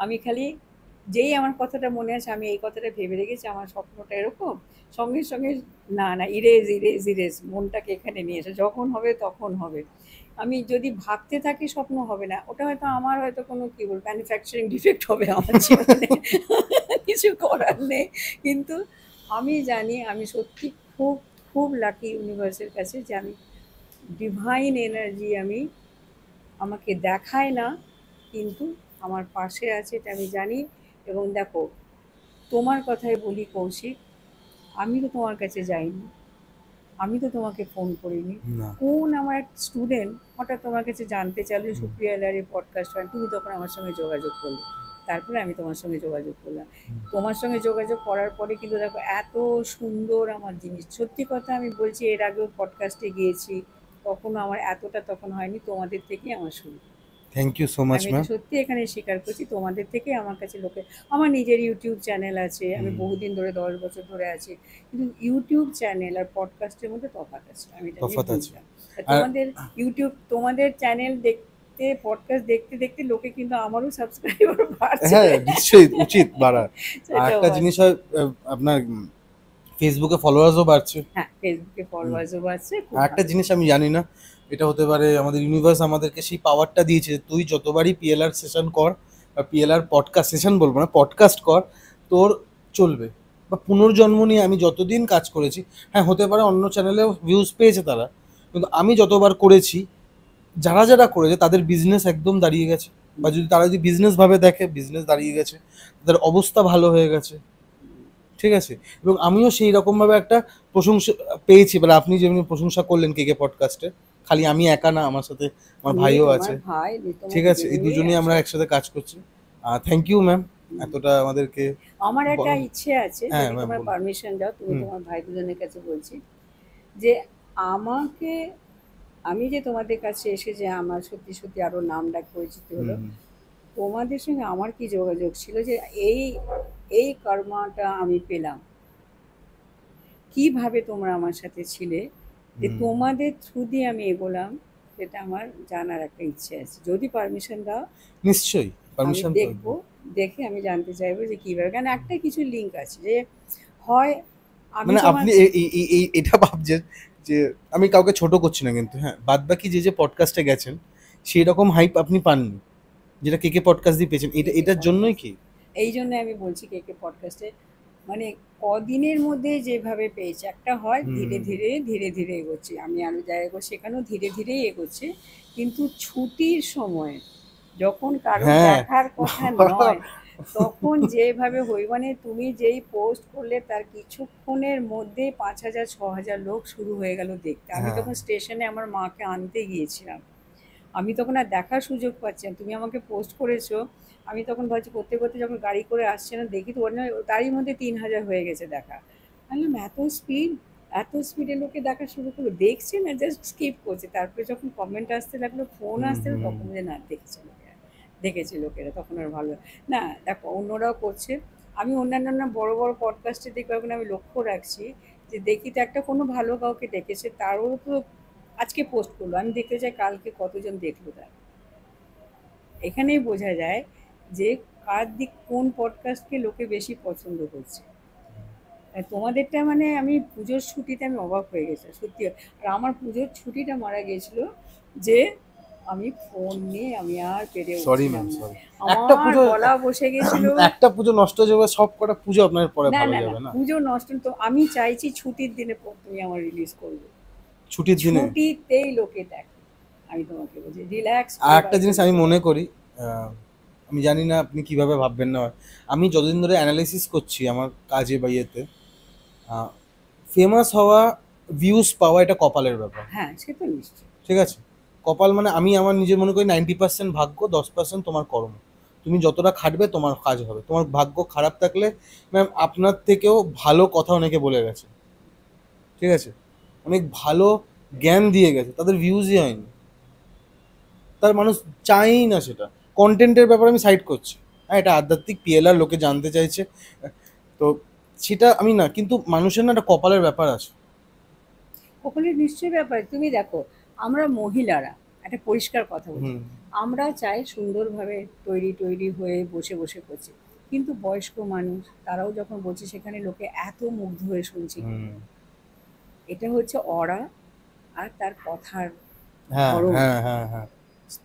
আমি খালি যেই আমার কথাটা মনে আছে, আমি এই কথাটা ভেবে রেখেছি, আমার স্বপ্নটা এরকম, সঙ্গে সঙ্গে না না ইরেজ ইরেজ ইরেজ, মনটাকে এখানে নিয়ে এসে যখন হবে তখন হবে। আমি যদি ভাবতে থাকি স্বপ্ন হবে না, ওটা হয়তো আমার হয়তো কোনো কী বলবো ম্যানুফ্যাকচারিং ডিফেক্ট হবে আমার জীবনে, কিছু করার নেই। কিন্তু আমি জানি আমি সত্যি খুব খুব লাকি ইউনিভার্সের কাছে যে আমি ডিভাইন এনার্জি আমাকে দেখায় না, কিন্তু আমার পাশে আছে এটা আমি জানি। এবং দেখো, তোমার কথাই বলি কৌশিক, আমি তো তোমার কাছে যাইনি, আমি তো তোমাকে ফোন করিনি। না। কোন আমার এক স্টুডেন্ট হঠাৎ তোমার কাছে জানতে চাইলো হুম, সুপ্রিয়া লারের পডকাস্ট হয়, তুমি তখন আমার সঙ্গে যোগাযোগ করলে, তারপরে আমি তোমার সঙ্গে যোগাযোগ করলাম। হুম। তোমার সঙ্গে যোগাযোগ করার পরে কিন্তু দেখো এত সুন্দর আমার জিনিস, সত্যি কথা আমি বলছি, এর আগেও পডকাস্টে গিয়েছি, কখনো আমার এতটা তখন হয়নি, তোমাদের থেকেই আমার শুরু। থ্যাংক ইউ সো মাচ আমি এটা ম্যাম। সত্যি এখানে স্বীকার করছি, তোমাদের থেকে আমার কাছে লোকে, আমার নিজের ইউটিউব চ্যানেল আছে, আমি হুম, বহুদিন ধরে 10 বছর ধরে আছি, কিন্তু ইউটিউব চ্যানেল আর পডকাস্টের মধ্যে তফাৎ আছে, আমি এটা নিয়ে তফাৎ আছে। বুঝলাম। আর আর তোমাদের ইউটিউব, তোমাদের চ্যানেল দেখতে, পডকাস্ট দেখতে দেখতে লোকে কিন্তু আমারও সাবস্ক্রাইবার বাড়ছে। হ্যাঁ, নিশ্চয়ই উচিত বাড়া। আর সেটাও একটা জিনিস বাড়ছে। হয়, আপনার ফেসবুকে ফলোয়ার্সও বাড়ছে। হ্যাঁ, ফেসবুকে হুম। ফলোয়ার্সও বাড়ছে, খুব আর একটা ভালো। জিনিস আমি জানি না, এটা হতে পারে আমাদের ইউনিভার্স আমাদেরকে সেই পাওয়ারটা দিয়েছে যে তুই যতবারই পিএলআর সেশন কর বা পিএলআর পডকাস্ট সেশন বলবো না, পডকাস্ট কর, তোর চলবে। বা পুনর্জন্ম নিয়ে আমি যতদিন কাজ করেছি, হ্যাঁ হতে পারে অন্য চ্যানেলেও ভিউজ পেয়েছে তারা, কিন্তু আমি যতবার করেছি, যারা যারা করেছে তাদের বিজনেস একদম দাঁড়িয়ে গেছে। বা যদি তারা যদি বিজনেস ভাবে দেখে, বিজনেস দাঁড়িয়ে গেছে, তাদের অবস্থা ভালো হয়ে গেছে। ঠিক আছে। এবং আমিও সেই রকমভাবে একটা প্রশংসা পেয়েছি, মানে আপনি যেমনি প্রশংসা করলেন কেকে পডকাস্টে, খালি আমি একা না, আমার সাথে আমার তুমি, ভাইও তোমার আছে। ভাই, তোমার ঠিক আছে, এই দুজনেরই দুজনেই আমরা একসাথে। একসাথে কাজ করছি। থ্যাংক ইউ ম্যাম, হুম। এতটা আমাদেরকে আমার একটা ইচ্ছে আছে, হ্যাঁ যদি ম্যাম তোমার বলুন। পারমিশন দাও, তুমি হুম, তোমার ভাই দুজনের কাছে বলছি, যে আমাকে, আমি যে তোমাদের কাছে এসে যে আমার সত্যি সত্যি আরো নাম ডাক পরিচিত হলো, হুম, তোমাদের সঙ্গে আমার কি যোগাযোগ ছিল যে এই এই কর্মটা আমি পেলাম, কিভাবে তোমরা আমার সাথে ছিলে, যে হুম। তোমাদের থ্রু দিয়ে আমি এগোলাম, সেটা আমার জানার একটা ইচ্ছে আছে। যদি পারমিশন দাও, নিশ্চয়ই আমি পারমিশন তো। দেখবো, দেখে আমি জানতে চাইবো যে কিভাবে, কারণ একটা কিছু লিঙ্ক আছে যে হয় আমি মানে তোমার, আপনি এটা ভাবছেন যে আমি কাউকে ছোট করছি না, কিন্তু হ্যাঁ বাদ বাকি যে যে পডকাস্টে গেছেন সেই রকম হাইপ আপনি পাননি, যেটা কেকে পডকাস্ট দিয়ে পেয়েছেন, এটা কেকে এটার জন্যই পডকাস্ট, কি। এই জন্য আমি বলছি কেকে পডকাস্টে, মানে কদিনের মধ্যে যেভাবে পেয়েছে, একটা হয় ধীরে হুম। ধীরে ধীরে ধীরে এগোচ্ছে, আমি আরও জায়গায় এগোচ্ছি, সেখানেও ধীরে ধীরেই এগোচ্ছে, কিন্তু ছুটির সময় যখন কারো হ্যাঁ। দেখার কথা নয়, তখন যেভাবে মানে তুমি যেই পোস্ট করলে তার কিছুক্ষণের মধ্যে 5,000 6,000 লোক শুরু হয়ে গেল দেখতে। আমি হ্যাঁ। তখন স্টেশনে আমার মাকে আনতে গিয়েছিলাম, আমি তখন আর দেখার সুযোগ পাচ্ছি না, তুমি আমাকে পোস্ট করেছো, আমি তখন ভাবছি করতে করতে যখন গাড়ি করে আসছে না, দেখি তো তারই মধ্যে 3,000 হয়ে গেছে দেখা। আমি বললাম এত স্পিড, এত স্পিডে লোকে দেখা শুরু করলো, দেখছে না, জাস্ট স্কিপ করছে, তারপরে যখন কমেন্ট আসতে লাগলো, ফোন হুম, আসতে লাগলো, হুম। তখন যে না, দেখছে লোকেরা, দেখেছে লোকেরা, তখন আর ভালো না। দেখো অন্যরাও করছে, আমি অন্যান্য বড় বড় পডকাস্টে দেখবো, এখন আমি লক্ষ্য রাখছি যে দেখি তো একটা কোনো ভালো কাউকে ডেকেছে, তারও তো আজকে পোস্ট করলো, আমি দেখতে চাই কালকে কতজন দেখলো তার। এখানেই বোঝা যায় যে কার দিক, কোন পডকাস্টকে লোকে বেশি পছন্দ করছে। আর তোমাদেরটা মানে আমি পুজোর ছুটিতে আমি অবাক হয়ে গেছি সত্যি। আর আমার পুজোর ছুটিটা মারা গিয়েছিল যে আমি ফোন নিয়ে আমি আর পেরে সরি উঠছিলাম ম্যাম, না, সরি। একটা আমার পুজো, গলা বসে গেছিল। একটা পুজো নষ্ট হয়ে যাবে, সব কটা পুজো আপনার পরে না ভালো না না, যাবে না। পুজো নষ্ট তো আমি চাইছি ছুটির দিনে তুমি আমার রিলিজ করবে, ছুটির দিনে। ছুটিতেই লোকে দেখে, আমি তোমাকে বলছি রিল্যাক্স আর করে একটা বাড়িতে জিনিস আমি বসে মনে দেখো। করি, আহ, আমি জানি না আপনি কিভাবে ভাববেন না, আমি যতদিন ধরে অ্যানালাইসিস করছি আমার কাজে বা ইয়েতে, ফেমাস হওয়া, ভিউজ পাওয়া এটা কপালের ব্যাপার। হ্যাঁ, সে তো নিশ্চয়ই। ঠিক আছে। কপাল মানে আমি আমার নিজের মনে করি 90% ভাগ্য, 10% তোমার কর্ম। তুমি যতটা খাটবে তোমার কাজ হবে। তোমার ভাগ্য খারাপ থাকলে ম্যাম আপনার থেকেও ভালো কথা অনেকে বলে গেছে। ঠিক আছে। অনেক ভালো জ্ঞান দিয়ে গেছে, তাদের ভিউজই হয়নি। তার মানুষ চায়ই না সেটা। কন্টেন্টের ব্যাপারে আমি সাইড করছি, হ্যাঁ এটা আধ্যাত্মিক পিএলআর লোকে জানতে চাইছে, তো সেটা আমি না, কিন্তু মানুষের না একটা কপালের ব্যাপার আছে। সকলের নিশ্চয়ই ব্যাপার, তুমি দেখো, আমরা মহিলারা, একটা পরিষ্কার কথা বলি, হুম, আমরা চাই সুন্দরভাবে তৈরি তৈরি হয়ে বসে বসে করছি, কিন্তু বয়স্ক মানুষ তারাও যখন বলছে, সেখানে লোকে এত মুগ্ধ হয়ে শুনছে কেন? হুম। এটা হচ্ছে অরা, আর তার কথার হ্যাঁ, ধরন। হ্যাঁ, হ্যাঁ, হ্যাঁ।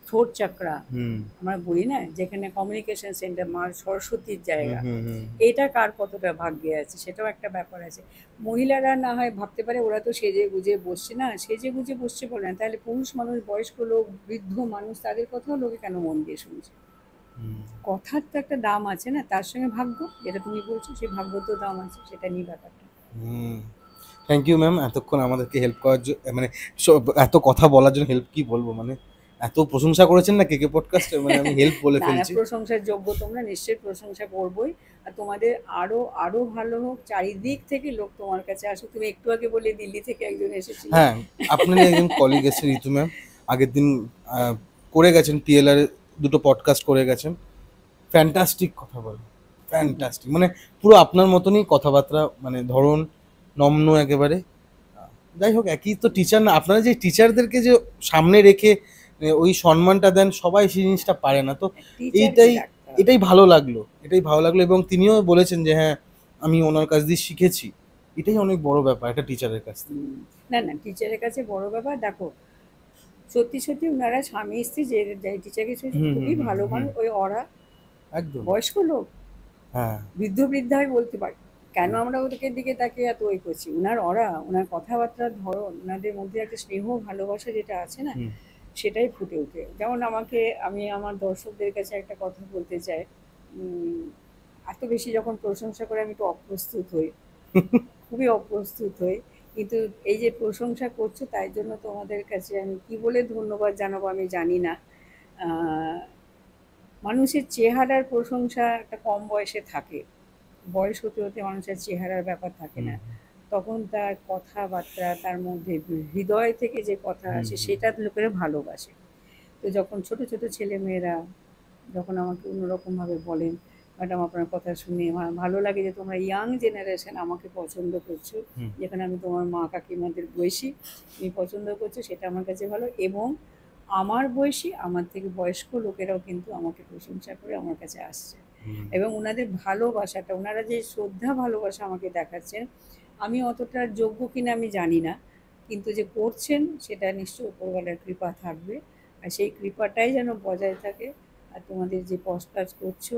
থ্রোট চাকরা, হুম আমরা বলি না যেখানে কমিউনিকেশন সেন্টার, মা সরস্বতীর হুম জায়গা, হুম হুম এটা কার কতটা ভাগ্যে আছে সেটাও একটা ব্যাপার আছে। মহিলারা না হয় ভাবতে পারে ওরা তো সেজে গুজে বসছে, না সেজে গুজে বসছে বলে না, তাহলে পুরুষ মানুষ, বয়স্ক লোক, বৃদ্ধ মানুষ, তাদের কথাও লোকে কেন মন দিয়ে শুনছে? হুম কথার তো একটা দাম আছে না, তার সঙ্গে ভাগ্য, যেটা তুমি বলছো সেই ভাগ্য তো দাম আছে, সেটা নিয়ে ব্যাপারটা। হুম। থ্যাংক ইউ ম্যাম, এতক্ষণ আমাদেরকে হেল্প করার জন্য, মানে এত কথা বলার জন্য। হেল্প কি বলবো, মানে এত প্রশংসা করেছেন না কেকে পডকাস্টে, মানে আমি হেল্প বলে না না, ফেলছি। প্রশংসার যোগ্য তোমরা, নিশ্চয়ই প্রশংসা করবোই। আর তোমাদের আরো আরো ভালো হোক, চারিদিক থেকে লোক তোমার কাছে আসুক। তুমি একটু আগে বলে দিল্লি থেকে একজন এসেছিল। হ্যাঁ, আপনারই একজন কলিগ এসে ঋতু ম্যাম, আগের দিন আহ, করে গেছেন পিএলআর দুটো পডকাস্ট করে গেছেন। ফ্যান্টাস্টিক কথা বলে, ফ্যান্টাস্টিক, মানে পুরো আপনার মতনই কথাবার্তা, মানে ধরন নম্র একেবারে। যাই হোক, একই তো টিচার না আপনারা, যে টিচারদেরকে যে সামনে রেখে ওই সম্মানটা দেন, সবাই সেই জিনিসটা পারে না তো। টিচারকে এইটাই রাখতে হবে। এটাই ভালো লাগলো, এটাই ভালো লাগলো। এবং তিনিও বলেছেন যে হ্যাঁ, আমি ওনার কাছ দিয়ে শিখেছি। এটাই অনেক বড় ব্যাপার একটা টিচারের কাছ থেকে। না না, টিচারের কাছে বড় ব্যাপার। দেখো, সত্যি সত্যি ওনারা স্বামী স্ত্রী, যে যে টিচারকে হুম হুম খুবই হুম ভালো হুম, মানুষ, ওই ওরা একদম। বয়স্ক লোক, হ্যাঁ। বৃদ্ধ বৃদ্ধাই বলতে পারি। কেন হুম আমরা ওদেরকে দিকে তাকিয়ে এত ওই করছি? ওনার ওরা, ওনার কথাবার্তার ধরন, ওনাদের মধ্যে একটা স্নেহ ভালোবাসা যেটা আছে না, হুম সেটাই ফুটে ওঠে। যেমন আমাকে, আমি আমার দর্শকদের কাছে একটা কথা বলতে চাই। উম, এত বেশি যখন প্রশংসা করে আমি একটু অপ্রস্তুত হই, খুবই অপ্রস্তুত হই। কিন্তু এই যে প্রশংসা করছো, তাই জন্য তোমাদের কাছে আমি কি বলে ধন্যবাদ জানাবো আমি জানি না। আহ, মানুষের চেহারার প্রশংসা একটা কম বয়সে থাকে, বয়স হতে হতে মানুষের চেহারার ব্যাপার থাকে হুম না। তখন তার কথাবার্তা, তার মধ্যে হৃদয় থেকে যে কথা হুম আসে, হুম সেটা লোকেরা ভালোবাসে। তো যখন ছোট ছোট ছেলে মেয়েরা যখন আমাকে অন্যরকমভাবে বলেন, ম্যাডাম আপনার কথা শুনে আমার ভালো লাগে যে তোমরা ইয়াং জেনারেশন আমাকে পছন্দ করছো, হুম যেখানে আমি তোমার মা কাকিমাদের বয়সী, তুমি পছন্দ করছো, সেটা আমার কাছে ভালো। এবং আমার বয়সী, আমার থেকে বয়স্ক লোকেরাও কিন্তু আমাকে প্রশংসা করে আমার কাছে আসছে। হুম। এবং ওনাদের ভালোবাসাটা, ওনারা যে শ্রদ্ধা ভালোবাসা আমাকে দেখাচ্ছেন, আমি অতটা যোগ্য কিনা আমি জানি না, কিন্তু যে করছেন সেটা নিশ্চয়ই উপরওয়ালার কৃপা থাকবে। আর সেই কৃপাটাই যেন বজায় থাকে। আর তোমাদের যে পডকাস্ট করছো,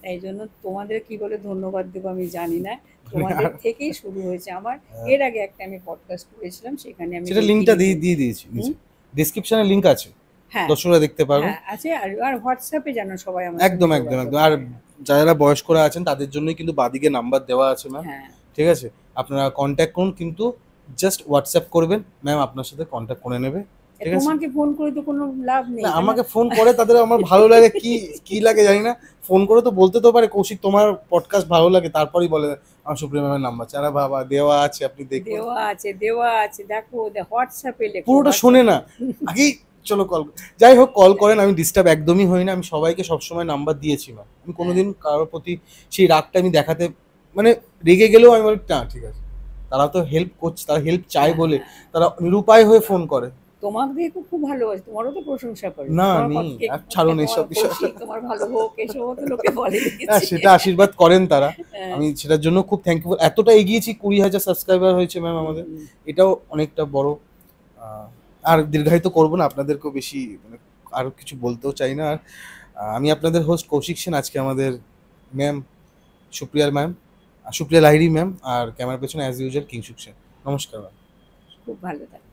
তাই জন্য তোমাদের কি বলে ধন্যবাদ দেবো আমি জানি না। তোমাদের থেকেই শুরু হয়েছে আমার। এর আগে একটা আমি পডকাস্ট করেছিলাম, সেখানে আমি সেটা লিঙ্কটা দেখিনি দিয়ে বলে। দিয়ে দিয়েছি হুম, নিচে, ডিসক্রিপশনে লিঙ্ক আছে, হ্যাঁ দর্শকরা দেখতে পারবেন। হ্যাঁ আছে। আর আর হোয়াটসঅ্যাপে যেন সবাই আমার সঙ্গে একদম একদম যোগাযোগ একদম। আর করে। যারা বয়স্করা আছেন তাদের জন্যই কিন্তু বাদিকে নাম্বার দেওয়া আছে ম্যাম, হ্যাঁ, ঠিক আছে? আপনারা কন্ট্যাক্ট করুন, কিন্তু জাস্ট হোয়াটসঅ্যাপ করবেন, ম্যাম আপনার সাথে কন্ট্যাক্ট করে নেবে, ঠিক আছে? তোমাকে ফোন করে তো কোনো লাভ নেই, না, কেন? আমাকে ফোন করে তাদের আমার ভালো লাগে, কি কি লাগে জানি না, ফোন করে তো বলতে তো পারে কৌশিক তোমার পডকাস্ট ভালো লাগে, তারপরেই বলে আমার সুপ্রিয়া ম্যামের নাম্বার। আরে বাবা, দেওয়া আছে, আপনি দেখুন। দেওয়া আছে, দেওয়া আছে, দেখো হোয়াটসঅ্যাপে লেখো, পুরোটা শোনে না, আগেই চলো কল। যাই হোক, কল করেন, আমি ডিস্টার্ব একদমই হই না। আমি সবাইকে সবসময় নাম্বার দিয়েছি ম্যাম, আমি হ্যাঁ, কোনোদিন কারোর প্রতি সেই রাগটা আমি দেখাতে, মানে রেগে গেলেও আমি বলি না ঠিক আছে, তারা তো হেল্প করছে, তারা হেল্প চায় হ্যাঁ, বলে হ্যাঁ। তারা নিরুপায় হয়ে ফোন করে। তোমাকে দিয়ে খুব ভালোবাসে, তোমারও তো প্রশংসা করে, না তোমার নেই, কে, আর ছাড়ুন তোমার এইসব বিষয়। কৌশিক তোমার ভালো হোক, এসবও তো লোকে বলে হ্যাঁ, দেখেছি। সেটা আশীর্বাদ করেন তারা, হ্যাঁ, আমি সেটার জন্য খুব থ্যাঙ্কফুল। এতটা এগিয়েছি, 20,000 সাবস্ক্রাইবার হয়েছে ম্যাম আমাদের, হুম, এটাও অনেকটা বড়। আর দীর্ঘায়িত করবো না, আপনাদেরকেও বেশি মানে আরও কিছু বলতেও চাই না। আর আমি আপনাদের হোস্ট কৌশিক সেন। আজকে আমাদের ম্যাম সুপ্রিয়ার ম্যাম, সুপ্রিয়া লাহিড়ী ম্যাম, আর ক্যামেরার পেছনে অ্যাজ ইউজুয়াল কিংশুক সেন। নমস্কার ম্যাম। খুব ভালো থাকে।